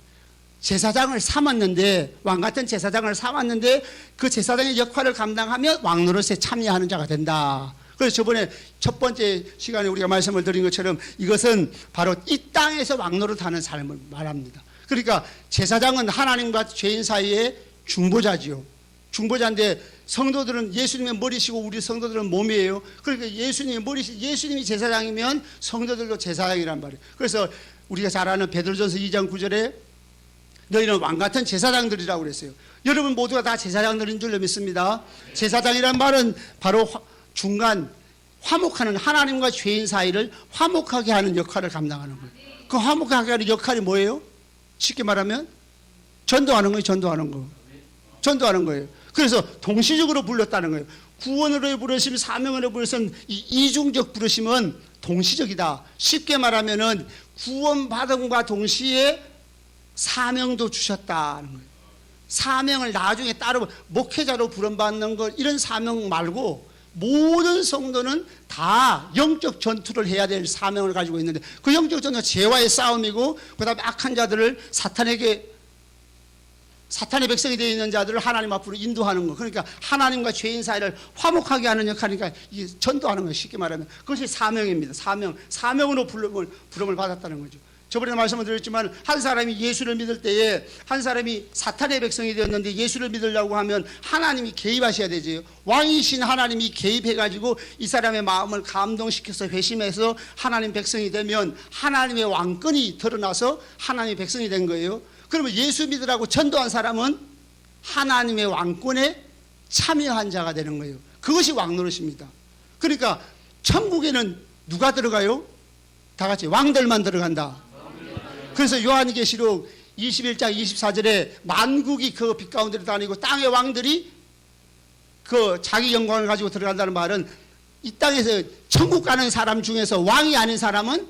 제사장을 삼았는데, 왕같은 제사장을 삼았는데 그 제사장의 역할을 감당하며 왕노릇에 참여하는 자가 된다. 그래서 저번에 첫 번째 시간에 우리가 말씀을 드린 것처럼 이것은 바로 이 땅에서 왕노릇하는 삶을 말합니다. 그러니까 제사장은 하나님과 죄인 사이의 중보자지요. 중보자인데 성도들은 예수님의 머리시고 우리 성도들은 몸이에요. 그러니까 예수님이 제사장이면 성도들도 제사장이란 말이에요. 그래서 우리가 잘 아는 베드로전서 2장 9절에 너희는 왕같은 제사장들이라고 그랬어요. 여러분 모두가 다 제사장들인 줄로 믿습니다. 제사장이란 말은 바로 중간 화목하는, 하나님과 죄인 사이를 화목하게 하는 역할을 감당하는 거예요. 그 화목하게 하는 역할이 뭐예요? 쉽게 말하면 전도하는 거예요. 전도하는 거예요. 그래서 동시적으로 불렀다는 거예요. 구원으로의 부르심, 사명으로의 부르심, 이 이중적 부르심은 동시적이다. 쉽게 말하면은 구원받음과 동시에 사명도 주셨다는 거예요. 사명을 나중에 따로 목회자로 부름받는 것, 이런 사명 말고 모든 성도는 다 영적 전투를 해야 될 사명을 가지고 있는데, 그 영적 전투는 죄와의 싸움이고, 그 다음에 악한 자들을 사탄의 백성이 되어 있는 자들을 하나님 앞으로 인도하는 거. 그러니까 하나님과 죄인 사이를 화목하게 하는 역할이니까 전도하는 거예요. 쉽게 말하면 그것이 사명입니다. 사명으로 부름을 받았다는 거죠. 저번에 말씀을 드렸지만 한 사람이 예수를 믿을 때에, 한 사람이 사탄의 백성이 되었는데 예수를 믿으려고 하면 하나님이 개입하셔야 되죠. 왕이신 하나님이 개입해가지고 이 사람의 마음을 감동시켜서 회심해서 하나님 백성이 되면 하나님의 왕권이 드러나서 하나님의 백성이 된 거예요. 그러면 예수 믿으라고 전도한 사람은 하나님의 왕권에 참여한 자가 되는 거예요. 그것이 왕노릇입니다. 그러니까 천국에는 누가 들어가요? 다 같이 왕들만 들어간다. 그래서 요한계시록 21장 24절에 만국이 그 빛 가운데로 다니고 땅의 왕들이 그 자기 영광을 가지고 들어간다는 말은, 이 땅에서 천국 가는 사람 중에서 왕이 아닌 사람은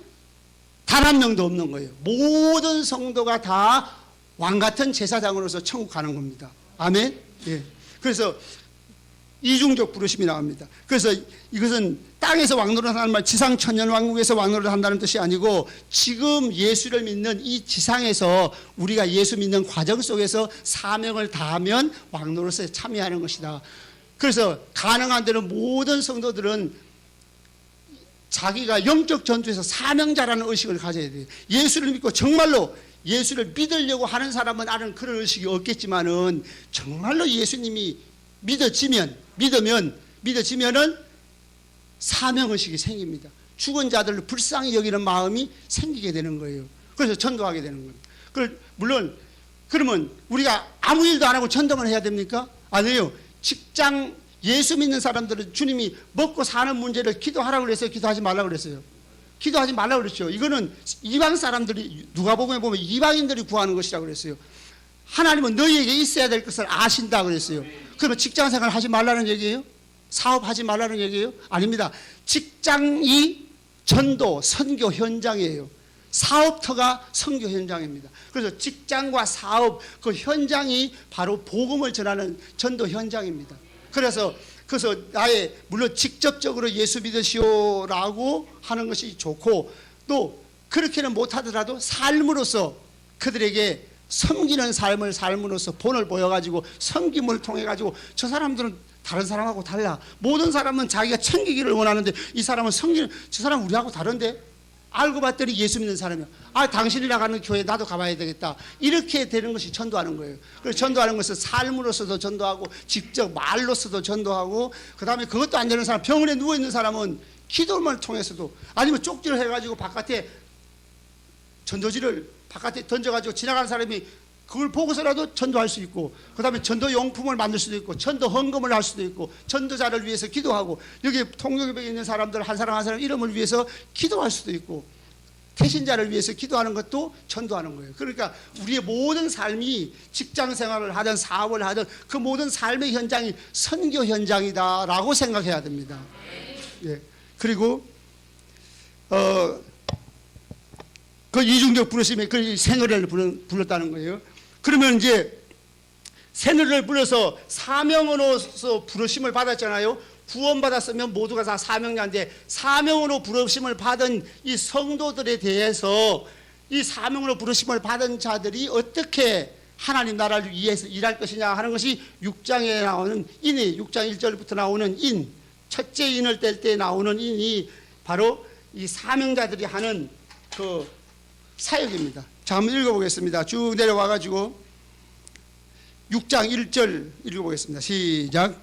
단 한 명도 없는 거예요. 모든 성도가 다 왕같은 제사장으로서 천국 가는 겁니다. 아멘. 예. 그래서 이중적 부르심이 나옵니다. 그래서 이것은 땅에서 왕노릇하는 말, 지상 천년 왕국에서 왕노릇한다는 뜻이 아니고, 지금 예수를 믿는 이 지상에서 우리가 예수 믿는 과정 속에서 사명을 다하면 왕노릇에 참여하는 것이다. 그래서 가능한 대로 모든 성도들은 자기가 영적 전투에서 사명자라는 의식을 가져야 돼요. 예수를 믿고 정말로 예수를 믿으려고 하는 사람은 아는 그런 의식이 없겠지만은, 정말로 예수님이 믿어지면은 사명의식이 생깁니다. 죽은 자들을 불쌍히 여기는 마음이 생기게 되는 거예요. 그래서 전도하게 되는 겁니다. 물론 그러면 우리가 아무 일도 안 하고 전도만 해야 됩니까? 아니에요. 직장, 예수 믿는 사람들은 주님이 먹고 사는 문제를 기도하라고 그랬어요? 기도하지 말라고 그랬어요? 기도하지 말라고 그랬죠. 이거는 이방 사람들이, 누가복음에 보면 이방인들이 구하는 것이라고 그랬어요. 하나님은 너희에게 있어야 될 것을 아신다 그랬어요. 그러면 직장생활 하지 말라는 얘기예요? 사업하지 말라는 얘기예요? 아닙니다. 직장이 전도, 선교 현장이에요. 사업터가 선교 현장입니다. 그래서 직장과 사업, 그 현장이 바로 복음을 전하는 전도 현장입니다. 그래서 물론 직접적으로 예수 믿으시오라고 하는 것이 좋고, 또 그렇게는 못하더라도 삶으로서 그들에게 섬기는 삶을 삶으로서 본을 보여가지고 섬김을 통해가지고 저 사람들은 다른 사람하고 달라. 모든 사람은 자기가 챙기기를 원하는데 이 사람은 섬기는, 저 사람 우리하고 다른데? 알고 봤더니 예수 믿는 사람이야. 아, 당신이 나가는 교회 나도 가봐야 되겠다. 이렇게 되는 것이 전도하는 거예요. 그래서 전도하는 것은 삶으로서도 전도하고 직접 말로서도 전도하고, 그 다음에 그것도 안 되는 사람, 병원에 누워있는 사람은 기도를 통해서도, 아니면 쪽지를 해가지고 바깥에 전도지를 바깥에 던져가지고 지나가는 사람이 그걸 보고서라도 전도할 수 있고, 그 다음에 전도 용품을 만들 수도 있고, 전도 헌금을 할 수도 있고, 전도자를 위해서 기도하고, 여기 통역에 있는 사람들 한 사람 한 사람 이름을 위해서 기도할 수도 있고, 태신자를 위해서 기도하는 것도 전도하는 거예요. 그러니까 우리의 모든 삶이 직장 생활을 하든 사업을 하든 그 모든 삶의 현장이 선교 현장이다라고 생각해야 됩니다. 예. 그리고 그 이중적 부르심에 그 새노래를 불렀다는 거예요. 그러면 이제 새노래를 불러서 사명으로서 부르심을 받았잖아요. 구원받았으면 모두가 다 사명자인데, 사명으로 부르심을 받은 이 성도들에 대해서 이 사명으로 부르심을 받은 자들이 어떻게 하나님 나라를 위해서 일할 것이냐 하는 것이 6장에 나오는 인이, 6장 1절부터 나오는 인, 첫째 인을 뗄 때 나오는 인이 바로 이 사명자들이 하는 그 사역입니다. 자, 한번 읽어보겠습니다. 쭉 내려와가지고 6장 1절 읽어보겠습니다. 시작.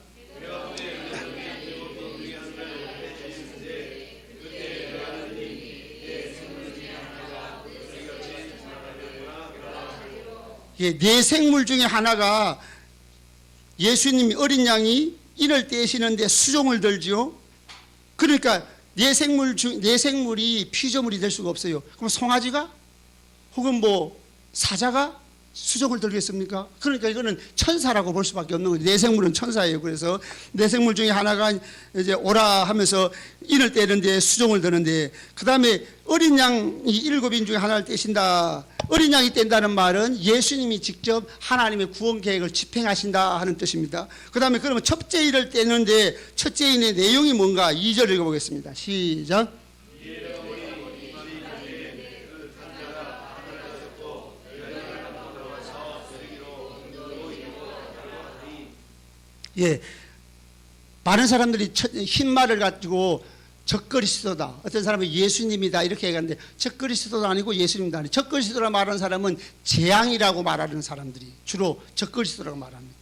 예, 네 생물 중에 하나가 예수님이 어린 양이 인을 떼시는데 수종을 들지요. 그러니까 네 생물이 피조물이 될 수가 없어요. 그럼 송아지가 혹은 뭐 사자가 수종을 들겠습니까? 그러니까 이거는 천사라고 볼 수밖에 없는 거죠. 네 생물은 천사예요. 그래서 네 생물 중에 하나가 이제 오라 하면서 인을 떼는데 수종을 드는데, 그 다음에 어린 양이 7인 중에 하나를 떼신다. 어린 양이 뗀다는 말은 예수님이 직접 하나님의 구원 계획을 집행하신다 하는 뜻입니다. 그 다음에 그러면 첫째 인을 떼는데 첫째 인의 내용이 뭔가 2절 읽어보겠습니다. 시작. 예, 많은 사람들이 흰 말을 가지고 적그리스도다, 어떤 사람은 예수님이다 이렇게 얘기하는데, 적그리스도도 아니고 예수님도 아니고, 적그리스도라 말하는 사람은 재앙이라고 말하는 사람들이 주로 적그리스도라고 말합니다.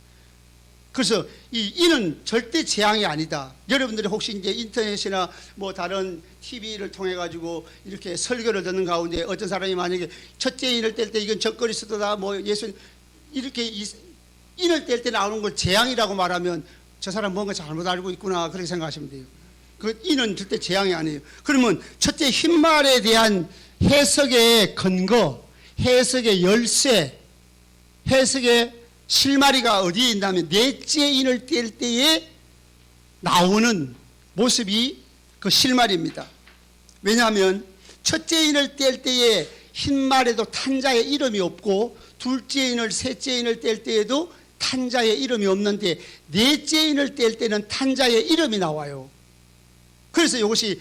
그래서 이 인은 절대 재앙이 아니다. 여러분들이 혹시 이제 인터넷이나 뭐 다른 TV를 통해 가지고 이렇게 설교를 듣는 가운데 어떤 사람이 만약에 첫째 인을 뗄 때 이건 적그리스도다, 뭐 예수, 이렇게 인을 뗄 때 나오는 걸 재앙이라고 말하면 저 사람 뭔가 잘못 알고 있구나, 그렇게 생각하시면 돼요. 그 인은 절대 재앙이 아니에요. 그러면 첫째 흰말에 대한 해석의 근거, 해석의 열쇠, 해석의 실마리가 어디에 있냐면 넷째 인을 뗄 때에 나오는 모습이 그 실마리입니다. 왜냐하면 첫째 인을 뗄 때에 흰말에도 탄자의 이름이 없고, 둘째 인을 셋째 인을 뗄 때에도 탄자의 이름이 없는데, 넷째 인을 뗄 때는 탄자의 이름이 나와요. 그래서 이것이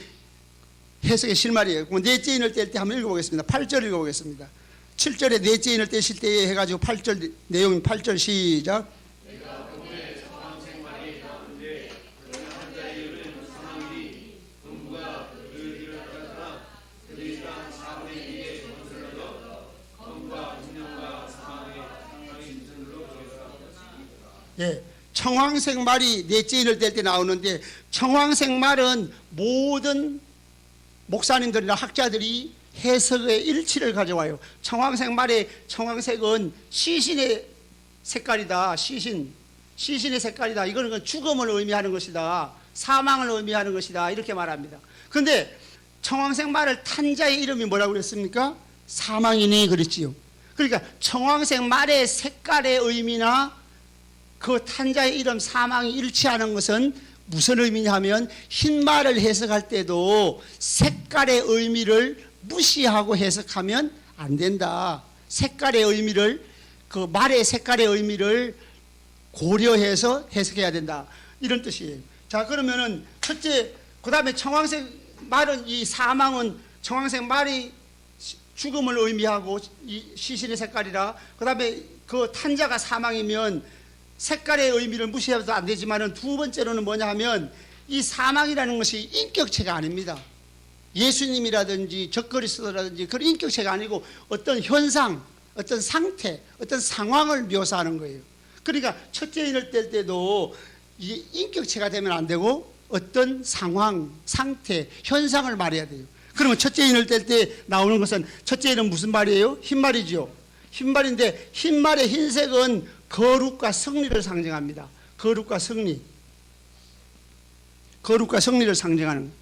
해석의 실마리예요. 넷째 인을 뗄 때 한번 읽어보겠습니다. 8절 읽어보겠습니다. 7절에 넷째 인을 떼실 때 해가지고 8절 내용이 8절 시작. 예, 청황색 말이 넷째 인을 뗄 때 나오는데, 청황색 말은 모든 목사님들이나 학자들이 해석의 일치를 가져와요. 청황색 말의 청황색은 시신의 색깔이다. 시신의 색깔이다. 이거는 죽음을 의미하는 것이다. 사망을 의미하는 것이다. 이렇게 말합니다. 그런데 청황색 말을 탄자의 이름이 뭐라고 그랬습니까? 사망이니 그랬지요. 그러니까 청황색 말의 색깔의 의미나 그 탄자의 이름 사망이 일치하는 것은 무슨 의미냐면, 흰 말을 해석할 때도 색깔의 의미를 무시하고 해석하면 안 된다. 색깔의 의미를, 그 말의 색깔의 의미를 고려해서 해석해야 된다, 이런 뜻이에요. 자, 그러면은 첫째, 그 다음에 청황색 말은, 이 사망은 청황색 말이 죽음을 의미하고 이 시신의 색깔이라. 그다음에 그 탄자가 사망이면 색깔의 의미를 무시해도 안 되지만은 두 번째로는 뭐냐 하면 이 사망이라는 것이 인격체가 아닙니다. 예수님이라든지 적그리스도라든지 그런 인격체가 아니고 어떤 현상, 어떤 상태, 어떤 상황을 묘사하는 거예요. 그러니까 첫째 인을 뗄 때도 이 인격체가 되면 안 되고 어떤 상황, 상태, 현상을 말해야 돼요. 그러면 첫째 인을 뗄 때 나오는 것은 첫째 인은 무슨 말이에요? 흰말이죠. 흰말인데 흰말의 흰색은 거룩과 승리를 상징합니다. 거룩과 승리. 거룩과 승리를 상징하는 거예요.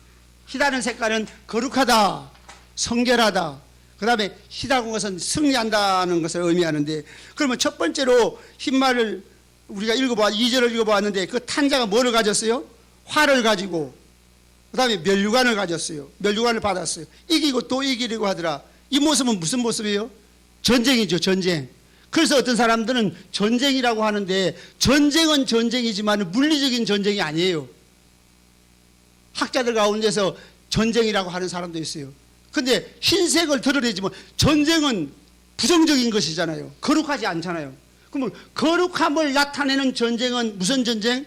희다는 색깔은 거룩하다, 성결하다. 그 다음에 희다는 것은 승리한다는 것을 의미하는데, 그러면 첫 번째로 흰말을 우리가 2절을 읽어보았는데 그 탄자가 뭐를 가졌어요? 활을 가지고 그 다음에 면류관을 가졌어요. 면류관을 받았어요. 이기고 또 이기려고 하더라. 이 모습은 무슨 모습이에요? 전쟁이죠. 전쟁. 그래서 어떤 사람들은 전쟁이라고 하는데 전쟁은 전쟁이지만 물리적인 전쟁이 아니에요. 학자들 가운데서 전쟁이라고 하는 사람도 있어요. 근데 흰색을 드러내지만 전쟁은 부정적인 것이잖아요. 거룩하지 않잖아요. 그러면 거룩함을 나타내는 전쟁은 무슨 전쟁?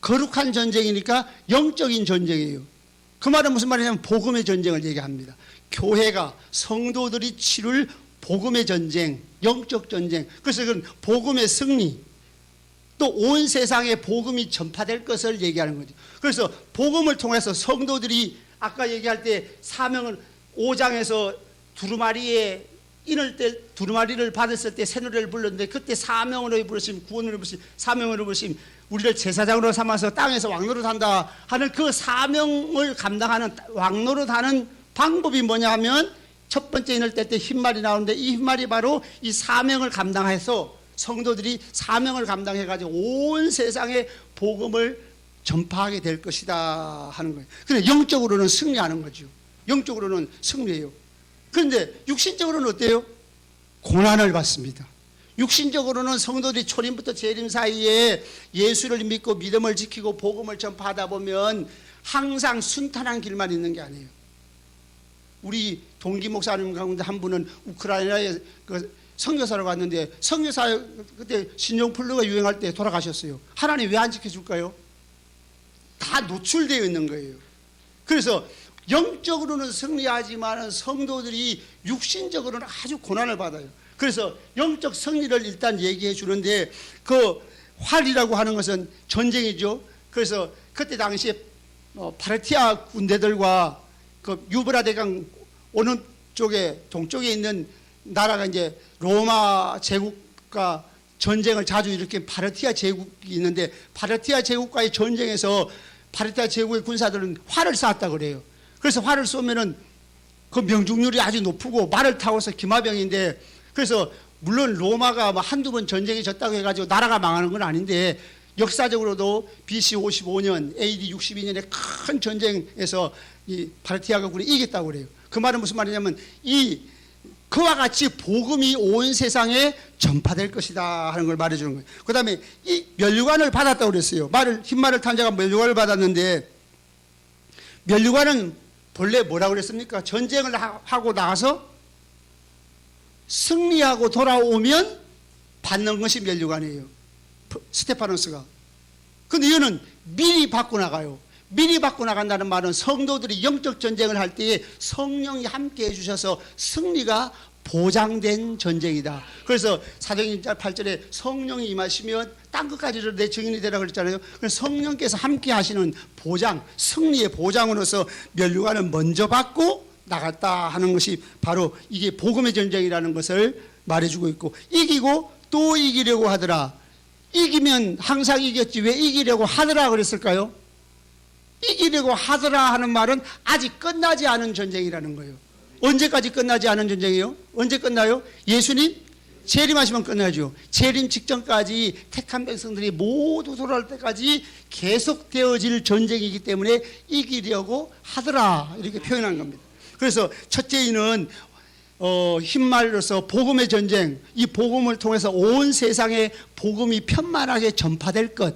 거룩한 전쟁이니까 영적인 전쟁이에요. 그 말은 무슨 말이냐면 복음의 전쟁을 얘기합니다. 교회가 성도들이 치룰 복음의 전쟁, 영적 전쟁. 그래서 그건 복음의 승리, 또 온 세상에 복음이 전파될 것을 얘기하는 거죠. 그래서 복음을 통해서 성도들이 아까 얘기할 때 사명을 5장에서 두루마리에 두루마리를 받았을 때 새 노래를 불렀는데 그때 사명으로 부르심, 구원으로 부르심, 사명으로 부르심, 우리를 제사장으로 삼아서 땅에서 왕노릇 한다 하는 그 사명을 감당하는 왕노릇 하는 방법이 뭐냐 하면 첫 번째 인을 뗄 때 흰말이 나오는데 이 흰말이 바로 이 사명을 감당해서 성도들이 사명을 감당해가지고 온 세상에 복음을 전파하게 될 것이다 하는 거예요. 그런데 영적으로는 승리하는 거죠. 영적으로는 승리해요. 그런데 육신적으로는 어때요? 고난을 받습니다. 육신적으로는 성도들이 초림부터 재림 사이에 예수를 믿고 믿음을 지키고 복음을 전파하다 보면 항상 순탄한 길만 있는 게 아니에요. 우리 동기 목사님 가운데 한 분은 우크라이나에 선교사로 갔는데 선교사 그때 신종플루가 유행할 때 돌아가셨어요. 하나님 왜 안 지켜줄까요? 다 노출되어 있는 거예요. 그래서 영적으로는 승리하지만 성도들이 육신적으로는 아주 고난을 받아요. 그래서 영적 승리를 일단 얘기해 주는데 그 활이라고 하는 것은 전쟁이죠. 그래서 그때 당시에 파르티아 군대들과 그 유브라 대강 오는 쪽에 동쪽에 있는 나라가 이제 로마 제국과 전쟁을 자주 일으킨 파르티아 제국이 있는데 파르티아 제국과의 전쟁에서 파르티아 제국의 군사들은 활을 쐈다 그래요. 그래서 활을 쏘면은 그 명중률이 아주 높고 말을 타고서 기마병인데 그래서 물론 로마가 뭐 한두 번 전쟁이 졌다고 해가지고 나라가 망하는 건 아닌데 역사적으로도 BC 55년, AD 62년에 큰 전쟁에서 이 파르티아군이 이겼다고 그래요. 그 말은 무슨 말이냐면 그와 같이 복음이 온 세상에 전파될 것이다 하는 걸 말해주는 거예요. 그 다음에 이 면류관을 받았다고 그랬어요. 흰말을 탄 자가 면류관을 받았는데 면류관은 본래 뭐라고 그랬습니까? 전쟁을 하고 나서 승리하고 돌아오면 받는 것이 면류관이에요. 스테파노스가. 근데 이거는 미리 받고 나가요. 미리 받고 나간다는 말은 성도들이 영적 전쟁을 할 때에 성령이 함께 해주셔서 승리가 보장된 전쟁이다. 그래서 사도행전 8절에 성령이 임하시면 땅끝까지도 내 증인이 되라 그랬잖아요. 그래서 성령께서 함께 하시는 보장, 승리의 보장으로서 면류관을 먼저 받고 나갔다 하는 것이 바로 이게 복음의 전쟁이라는 것을 말해주고 있고 이기고 또 이기려고 하더라. 이기면 항상 이겼지 왜 이기려고 하더라 그랬을까요? 이기려고 하더라 하는 말은 아직 끝나지 않은 전쟁이라는 거예요. 언제까지 끝나지 않은 전쟁이에요? 언제 끝나요? 예수님 재림하시면 끝나죠. 재림 직전까지 택한 백성들이 모두 돌아올 때까지 계속되어질 전쟁이기 때문에 이기려고 하더라 이렇게 표현한 겁니다. 그래서 첫째는 흰말로서 복음의 전쟁, 이 복음을 통해서 온 세상에 복음이 편만하게 전파될 것,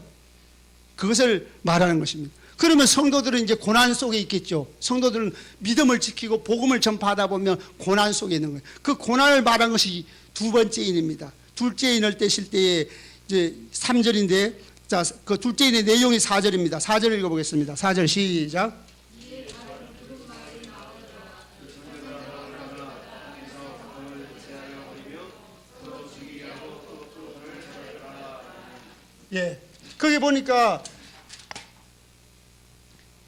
그것을 말하는 것입니다. 그러면 성도들은 이제 고난 속에 있겠죠. 성도들은 믿음을 지키고 복음을 전파하다 보면 고난 속에 있는 거예요. 그 고난을 말한 것이 두 번째 인입니다. 둘째 인을 떼실 때에 이제 3절인데, 자, 그 둘째 인의 내용이 4절입니다. 4절 읽어보겠습니다. 4절 시작. 예, 거기 보니까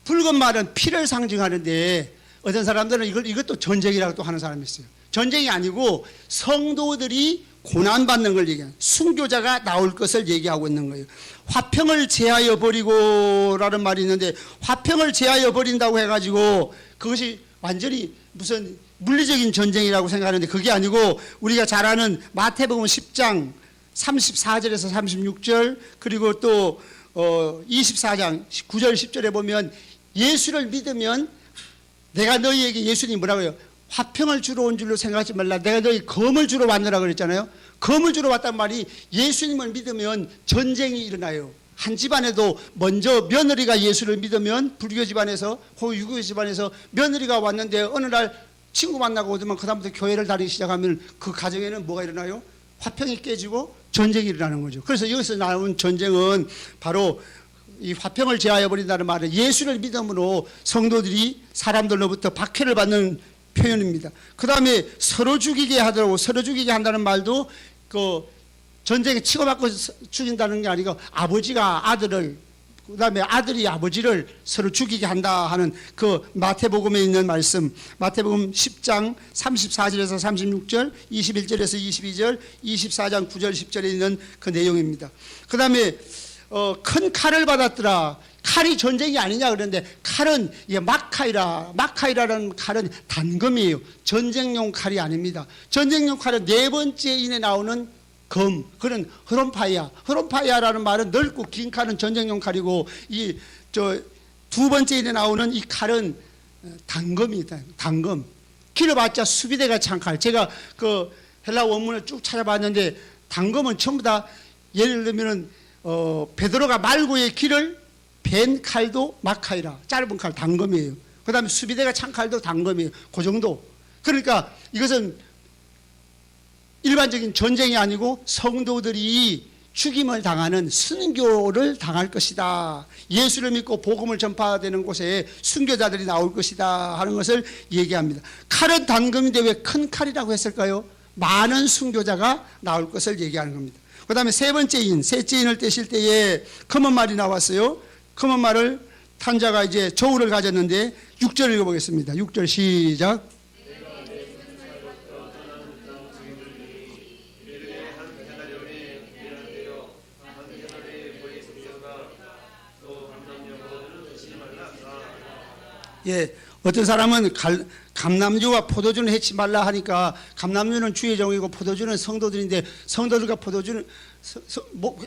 붉은 말은 피를 상징하는데 어떤 사람들은 이것도 전쟁이라고 또 하는 사람이 있어요. 전쟁이 아니고 성도들이 고난받는 걸 얘기하는, 순교자가 나올 것을 얘기하고 있는 거예요. 화평을 제하여 버리고라는 말이 있는데, 화평을 제하여 버린다고 해가지고 그것이 완전히 무슨 물리적인 전쟁이라고 생각하는데 그게 아니고, 우리가 잘 아는 마태복음 10장 34절에서 36절, 그리고 또 24장 9절 10절에 보면 예수를 믿으면, 내가 너희에게, 예수님이 뭐라고요? 화평을 주러 온 줄로 생각하지 말라. 내가 너희 검을 주러 왔느라 그랬잖아요. 검을 주러 왔단 말이, 예수님을 믿으면 전쟁이 일어나요. 한 집안에도 먼저 며느리가 예수를 믿으면, 불교 집안에서 혹은 유교 집안에서 며느리가 왔는데 어느 날 친구 만나고 오더만 그다음부터 교회를 다니기 시작하면 그 가정에는 뭐가 일어나요? 화평이 깨지고 전쟁이 일어나는 거죠. 그래서 여기서 나온 전쟁은 바로 이 화평을 제하여 버린다는 말은 예수를 믿음으로 성도들이 사람들로부터 박해를 받는 표현입니다. 그 다음에 서로 죽이게 하더라고. 서로 죽이게 한다는 말도 그 전쟁에 치고받고 죽인다는 게 아니고, 아버지가 아들을, 그 다음에 아들이 아버지를 서로 죽이게 한다 하는 그 마태복음에 있는 말씀, 마태복음 10장 34절에서 36절, 21절에서 22절, 24장 9절 10절에 있는 그 내용입니다. 그 다음에 큰 칼을 받았더라. 칼이 전쟁이 아니냐 그러는데, 칼은 마카이라는 칼은 단검이에요. 전쟁용 칼이 아닙니다. 전쟁용 칼은 네 번째 인에 나오는 검, 그런 흐론파이아라는 말은 넓고 긴 칼은 전쟁용 칼이고, 이 두 번째 인에 나오는 이 칼은 단검이다. 단검. 길어봤자 수비대가 찬 칼. 제가 그 헬라 원문을 쭉 찾아봤는데, 단검은 전부 다 예를 들면은 베드로가 말고의 길을 벤 칼도 마카이라, 짧은 칼 단검이에요. 그 다음에 수비대가 찬 칼도 단검이에요. 그 정도. 그러니까 이것은 일반적인 전쟁이 아니고 성도들이 죽임을 당하는 순교를 당할 것이다. 예수를 믿고 복음을 전파되는 곳에 순교자들이 나올 것이다 하는 것을 얘기합니다. 칼은 단검인데 왜 큰 칼이라고 했을까요? 많은 순교자가 나올 것을 얘기하는 겁니다. 그 다음에 셋째 인을 떼실 때에 검은 말이 나왔어요. 검은 말을 탄 자가 이제 저울을 가졌는데, 6절 읽어보겠습니다. 6절 시작. 예, 어떤 사람은 감람주와 포도주는 해치 말라 하니까, 감람주는 주의 종이고 포도주는 성도들인데, 성도들과 포도주는,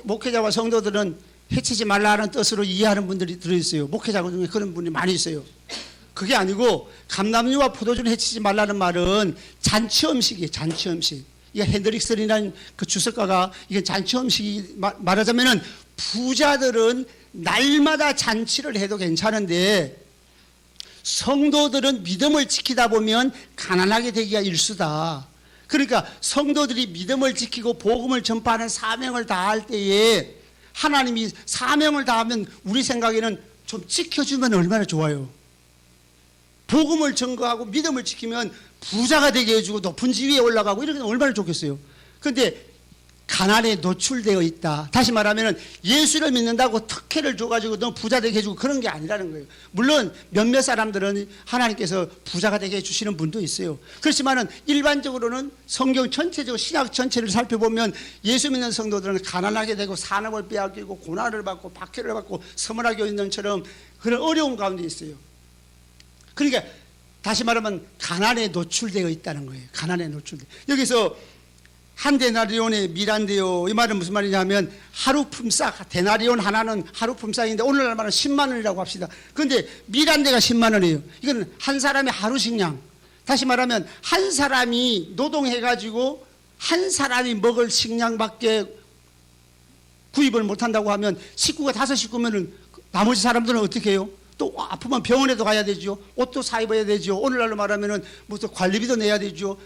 목회자와 성도들은 해치지 말라는 뜻으로 이해하는 분들이 들어있어요. 목회자 중에 그런 분이 많이 있어요. 그게 아니고, 감람주와 포도주는 해치지 말라는 말은 잔치 음식이에요. 잔치 음식. 이게 핸드릭슨이라는 그 주석가가, 이게 잔치 음식이, 말하자면은 부자들은 날마다 잔치를 해도 괜찮은데, 성도들은 믿음을 지키다 보면 가난하게 되기가 일수다. 그러니까 성도들이 믿음을 지키고 복음을 전파하는 사명을 다할 때에, 하나님이 사명을 다하면 우리 생각에는 좀 지켜주면 얼마나 좋아요. 복음을 전거하고 믿음을 지키면 부자가 되게 해주고 높은 지위에 올라가고 이렇게 얼마나 좋겠어요. 그런데 가난에 노출되어 있다. 다시 말하면 예수를 믿는다고 특혜를 줘가지고 너 부자 되게 해주고 그런 게 아니라는 거예요. 물론 몇몇 사람들은 하나님께서 부자가 되게 해주시는 분도 있어요. 그렇지만은 일반적으로는 성경 전체적으로 신약 전체를 살펴보면 예수 믿는 성도들은 가난하게 되고 산업을 빼앗기고 고난을 받고 박해를 받고 서머나 교인들처럼 그런 어려움 가운데 있어요. 그러니까 다시 말하면 가난에 노출되어 있다는 거예요. 가난에 노출돼. 여기서 한 데나리온에 미란데요. 이 말은 무슨 말이냐면 하루 품삯, 데나리온 하나는 하루 품삯인데 오늘날 말은 10만 원이라고 합시다. 그런데 미란데가 10만 원이에요. 이건 한 사람의 하루 식량. 다시 말하면 한 사람이 노동해가지고 한 사람이 먹을 식량밖에 구입을 못한다고 하면 식구가 5 식구면은 나머지 사람들은 어떻게 해요? 또 아프면 병원에도 가야 되죠. 옷도 사 입어야 되죠. 오늘날로 말하면은 무슨 관리비도 내야 되죠.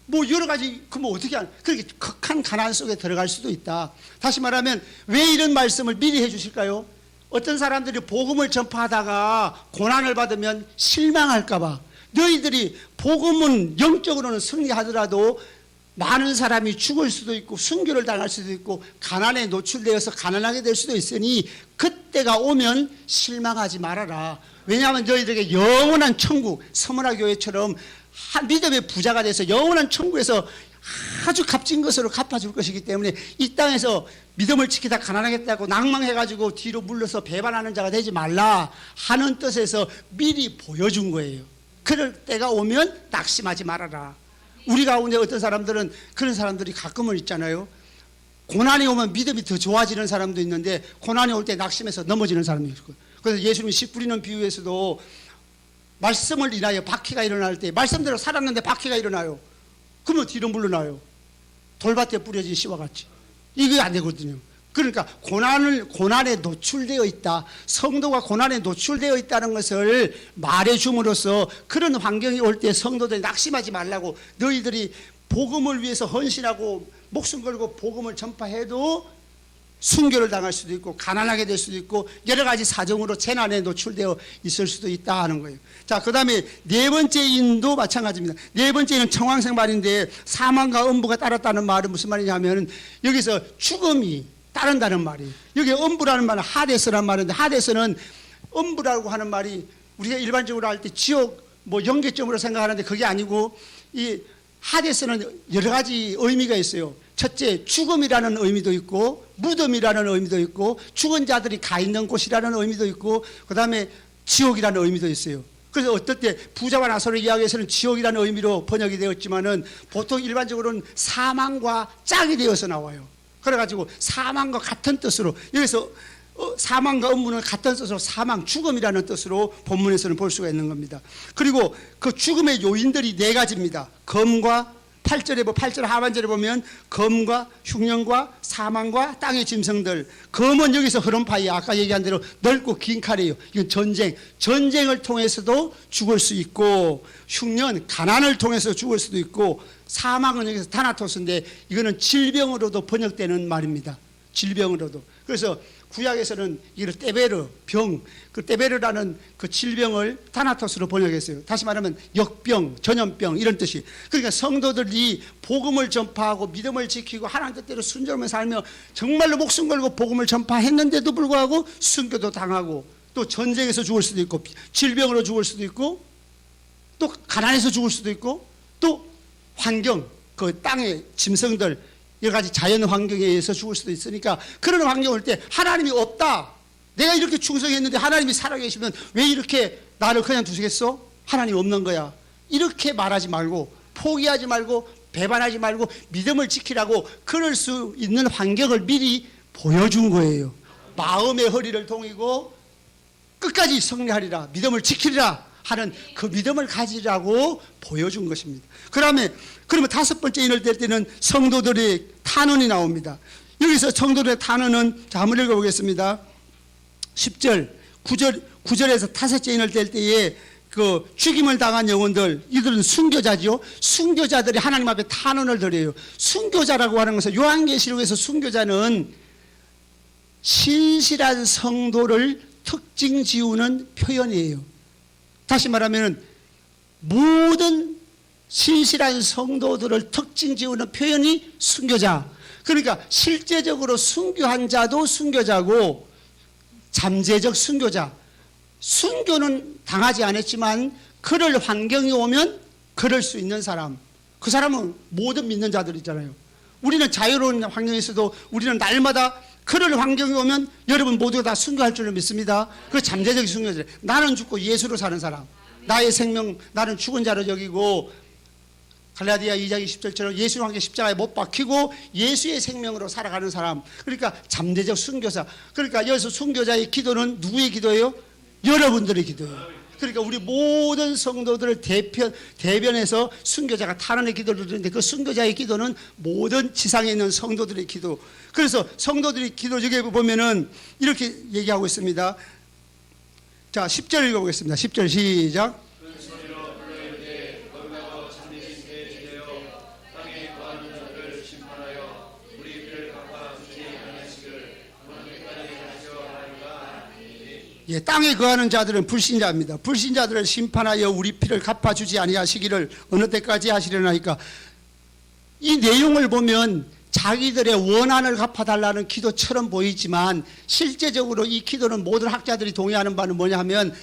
뭐 여러 가지. 그럼 어떻게 하는? 그렇게 극한 가난 속에 들어갈 수도 있다. 다시 말하면 왜 이런 말씀을 미리 해주실까요? 어떤 사람들이 복음을 전파하다가 고난을 받으면 실망할까봐. 너희들이 복음은 영적으로는 승리하더라도 많은 사람이 죽을 수도 있고 순교를 당할 수도 있고 가난에 노출되어서 가난하게 될 수도 있으니 그때가 오면 실망하지 말아라. 왜냐하면 너희들에게 영원한 천국, 서머나 교회처럼 믿음의 부자가 돼서 영원한 천국에서 아주 값진 것으로 갚아줄 것이기 때문에 이 땅에서 믿음을 지키다 가난하겠다고 낭망해가지고 뒤로 물러서 배반하는 자가 되지 말라 하는 뜻에서 미리 보여준 거예요. 그럴 때가 오면 낙심하지 말아라. 우리 가운데 어떤 사람들은 그런 사람들이 가끔은 있잖아요. 고난이 오면 믿음이 더 좋아지는 사람도 있는데 고난이 올 때 낙심해서 넘어지는 사람이 있고. 그래서 예수님이 씨 뿌리는 비유에서도 말씀을 인하여 박해가 일어날 때 말씀대로 살았는데 박해가 일어나요. 그러면 뒤로 물러나요. 돌밭에 뿌려진 씨와 같이. 이게 안 되거든요. 그러니까 고난에 노출되어 있다. 성도가 고난에 노출되어 있다는 것을 말해줌으로써 그런 환경이 올 때 성도들이 낙심하지 말라고. 너희들이 복음을 위해서 헌신하고 목숨 걸고 복음을 전파해도 순교를 당할 수도 있고 가난하게 될 수도 있고 여러 가지 사정으로 재난에 노출되어 있을 수도 있다 하는 거예요. 자, 그 다음에 네 번째 인도 마찬가지입니다. 네 번째는 청황생 말인데 사망과 음부가 따랐다는 말은 무슨 말이냐 하면 여기서 죽음이 따른다는 말이에요. 여기 음부라는 말은 하데스라는 말인데 하데스는 음부라고 하는 말이 우리가 일반적으로 할 때 지옥 뭐 연계점으로 생각하는데 그게 아니고 이 하데스는 여러 가지 의미가 있어요. 첫째, 죽음이라는 의미도 있고 무덤이라는 의미도 있고 죽은 자들이 가 있는 곳이라는 의미도 있고 그 다음에 지옥이라는 의미도 있어요. 그래서 어떨 때 부자와 나사로의 이야기에서는 지옥이라는 의미로 번역이 되었지만은 보통 일반적으로는 사망과 짝이 되어서 나와요. 그래가지고 사망과 같은 뜻으로 여기서 사망과 음부는 같은 뜻으로 사망, 죽음이라는 뜻으로 본문에서는 볼 수가 있는 겁니다. 그리고 그 죽음의 요인들이 네 가지입니다. 검과 8절 하반절에 보면 검과 흉년과 사망과 땅의 짐승들. 검은 여기서 흐름파이 아까 얘기한 대로 넓고 긴 칼이에요. 이건 전쟁을 통해서도 죽을 수 있고 흉년 가난을 통해서 죽을 수도 있고 사망은 여기서 타나토스인데 이거는 질병으로도 번역되는 말입니다. 질병으로도. 그래서 구약에서는 이걸 떼베르, 병, 그 떼베르라는 그 질병을 타나토스로 번역했어요. 다시 말하면 역병, 전염병 이런 뜻이. 그러니까 성도들이 복음을 전파하고 믿음을 지키고 하나님 뜻대로 순종하며 살며 정말로 목숨 걸고 복음을 전파했는데도 불구하고 순교도 당하고 또 전쟁에서 죽을 수도 있고 질병으로 죽을 수도 있고 또 가난해서 죽을 수도 있고 또 환경, 그 땅의 짐승들 여러 가지 자연 환경에 의해서 죽을 수도 있으니까 그런 환경이 올 때 하나님이 없다. 내가 이렇게 충성했는데 하나님이 살아계시면 왜 이렇게 나를 그냥 두시겠어? 하나님 없는 거야. 이렇게 말하지 말고 포기하지 말고 배반하지 말고 믿음을 지키라고 그럴 수 있는 환경을 미리 보여준 거예요. 마음의 허리를 동이고 끝까지 승리하리라. 믿음을 지키리라 하는 그 믿음을 가지라고 보여준 것입니다. 그러면 다섯 번째 인을 뗄 때는 성도들의 탄원이 나옵니다. 여기서 성도들의 탄원은 자, 한번 읽어보겠습니다. 10절, 9절에서 다섯째 인을 뗄 때에 그 죽임을 당한 영혼들, 이들은 순교자지요. 순교자들이 하나님 앞에 탄원을 드려요. 순교자라고 하는 것은 요한계시록에서 순교자는 신실한 성도를 특징 지우는 표현이에요. 다시 말하면 모든 신실한 성도들을 특징 지우는 표현이 순교자. 그러니까 실제적으로 순교한 자도 순교자고 잠재적 순교자. 순교는 당하지 않았지만 그럴 환경이 오면 그럴 수 있는 사람. 그 사람은 모든 믿는 자들이잖아요. 우리는 자유로운 환경에서도 우리는 날마다 그럴 환경이 오면 여러분 모두가 다 순교할 줄을 믿습니다. 그 잠재적 순교자. 나는 죽고 예수로 사는 사람. 나의 생명 나는 죽은 자로 여기고 갈라디아 2장 20절처럼 예수와 함께 십자가에 못 박히고 예수의 생명으로 살아가는 사람. 그러니까 잠재적 순교자. 그러니까 여기서 순교자의 기도는 누구의 기도예요? 여러분들의 기도예요. 그러니까 우리 모든 성도들을 대변해서 순교자가 탄원의 기도를 드리는데 그 순교자의 기도는 모든 지상에 있는 성도들의 기도. 그래서 성도들의 기도 저기 보면은 이렇게 얘기하고 있습니다. 자, 10절 읽어보겠습니다. 10절 시작. 예, 땅에 거하는 자들은 불신자입니다. 불신자들을 심판하여 우리 피를 갚아주지 아니하시기를 어느 때까지 하시려나이까. 이 내용을 보면 자기들의 원한을 갚아달라는 기도처럼 보이지만 실제적으로 이 기도는 모든 학자들이 동의하는 바는 뭐냐 하면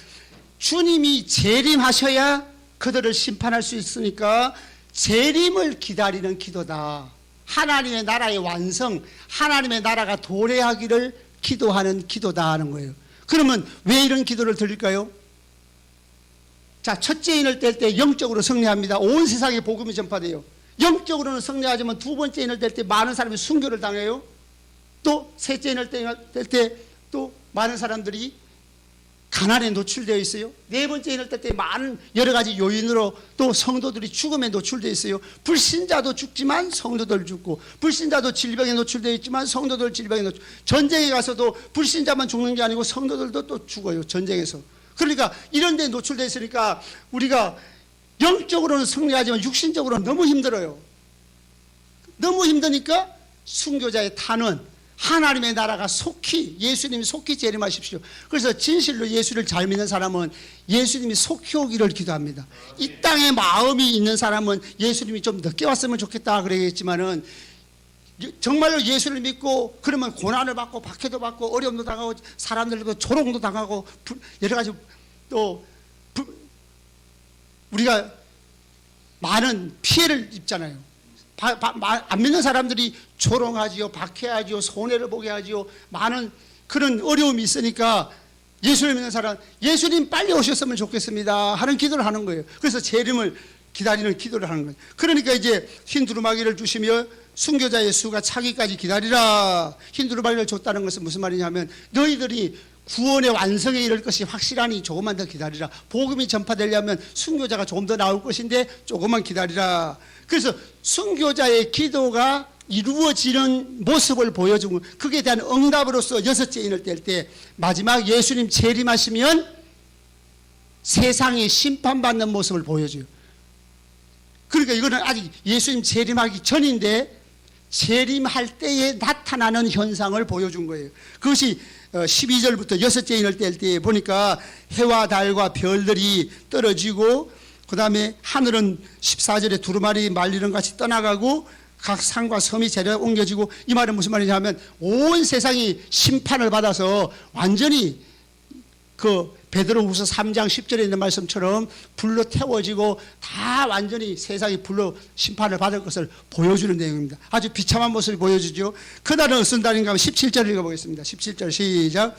주님이 재림하셔야 그들을 심판할 수 있으니까 재림을 기다리는 기도다. 하나님의 나라의 완성, 하나님의 나라가 도래하기를 기도하는 기도다 하는 거예요. 그러면 왜 이런 기도를 드릴까요? 자, 첫째 인을 뗄 때 영적으로 승리합니다. 온 세상에 복음이 전파돼요. 영적으로는 승리하지만 두 번째 인을 뗄 때 많은 사람이 순교를 당해요. 또 셋째 인을 뗄 때 또 많은 사람들이 가난에 노출되어 있어요. 네 번째 인을 뗄 때 많은 여러 가지 요인으로 또 성도들이 죽음에 노출되어 있어요. 불신자도 죽지만 성도들 죽고, 불신자도 질병에 노출되어 있지만 성도들 질병에 노출. 전쟁에 가서도 불신자만 죽는 게 아니고 성도들도 또 죽어요, 전쟁에서. 그러니까 이런 데 노출되어 있으니까 우리가 영적으로는 승리하지만 육신적으로는 너무 힘들어요. 너무 힘드니까 순교자의 탄원, 하나님의 나라가 속히, 예수님이 속히 재림하십시오. 그래서 진실로 예수를 잘 믿는 사람은 예수님이 속히 오기를 기도합니다. 이 땅에 마음이 있는 사람은 예수님이 좀 늦게 왔으면 좋겠다 그러겠지만은 정말로 예수를 믿고 그러면 고난을 받고 박해도 받고 어려움도 당하고 사람들도 조롱도 당하고 여러 가지 또 우리가 많은 피해를 입잖아요. 안 믿는 사람들이 조롱하지요, 박해하지요, 손해를 보게 하지요. 많은 그런 어려움이 있으니까 예수를 믿는 사람, 예수님 빨리 오셨으면 좋겠습니다 하는 기도를 하는 거예요. 그래서 재림을 기다리는 기도를 하는 거예요. 그러니까 이제 흰 두루마기를 주시며 순교자의 수가 차기까지 기다리라. 흰 두루마기를 줬다는 것은 무슨 말이냐면 너희들이 구원의 완성에 이를 것이 확실하니 조금만 더 기다리라. 복음이 전파되려면 순교자가 조금 더 나올 것인데 조금만 기다리라. 그래서 순교자의 기도가 이루어지는 모습을 보여주고 그에 대한 응답으로서 여섯째 인을 뗄 때 마지막 예수님 재림하시면 세상이 심판받는 모습을 보여줘요. 그러니까 이거는 아직 예수님 재림하기 전인데 재림할 때에 나타나는 현상을 보여준 거예요. 그것이 12절부터 여섯째 인을 뗄 때 보니까 해와 달과 별들이 떨어지고 그 다음에 하늘은 14절에 두루마리 말리는 같이 떠나가고 각 산과 섬이 재려 옮겨지고, 이 말은 무슨 말이냐면 온 세상이 심판을 받아서 완전히 그 베드로후서 3장 10절에 있는 말씀처럼 불로 태워지고 다 완전히 세상이 불로 심판을 받을 것을 보여주는 내용입니다. 아주 비참한 모습을 보여주죠. 그날은 어떤 날인가 하면 17절 읽어보겠습니다. 17절 시작.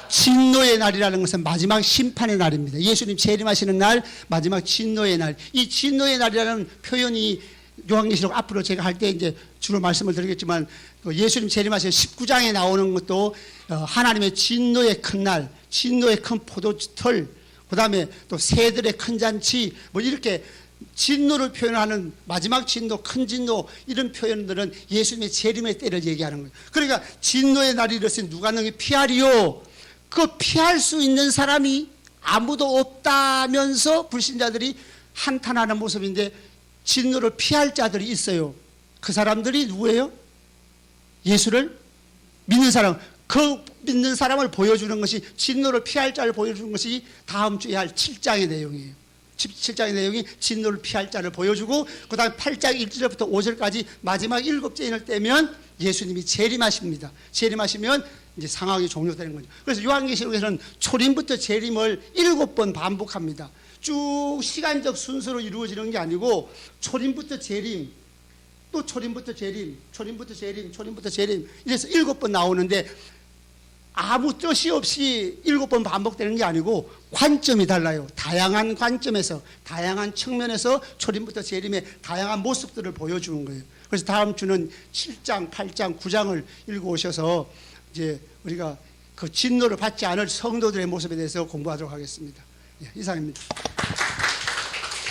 진노의 날이라는 것은 마지막 심판의 날입니다. 예수님 재림하시는 날, 마지막 진노의 날. 이 진노의 날이라는 표현이 요한계시록 앞으로 제가 할 때 이제 주로 말씀을 드리겠지만 예수님 재림하시는 19장에 나오는 것도 하나님의 진노의 큰 날, 진노의 큰 포도털, 그 다음에 또 새들의 큰 잔치, 뭐 이렇게 진노를 표현하는 마지막 진노, 큰 진노, 이런 표현들은 예수님의 재림의 때를 얘기하는 거예요. 그러니까 진노의 날이 이르렀으니 누가 너희 피하리요? 그 피할 수 있는 사람이 아무도 없다면서 불신자들이 한탄하는 모습인데 진노를 피할 자들이 있어요. 그 사람들이 누구예요? 예수를 믿는 사람. 그 믿는 사람을 보여주는 것이, 진노를 피할 자를 보여주는 것이 다음 주에 할 7장의 내용이에요. 7장의 내용이 진노를 피할 자를 보여주고, 그 다음에 8장 1절부터 5절까지 마지막 7째 인을 떼면 예수님이 재림하십니다. 재림하시면 이제 상황이 종료되는 거죠. 그래서 요한계시록에서는 초림부터 재림을 7번 반복합니다. 쭉 시간적 순서로 이루어지는 게 아니고 초림부터 재림, 또 초림부터 재림, 초림부터 재림, 초림부터 재림, 이래서 7번 나오는데 아무 뜻이 없이 7번 반복되는 게 아니고 관점이 달라요. 다양한 관점에서, 다양한 측면에서 초림부터 재림의 다양한 모습들을 보여주는 거예요. 그래서 다음 주는 7장, 8장, 9장을 읽어오셔서 이제 우리가 그 진노를 받지 않을 성도들의 모습에 대해서 공부하도록 하겠습니다. 예, 이상입니다.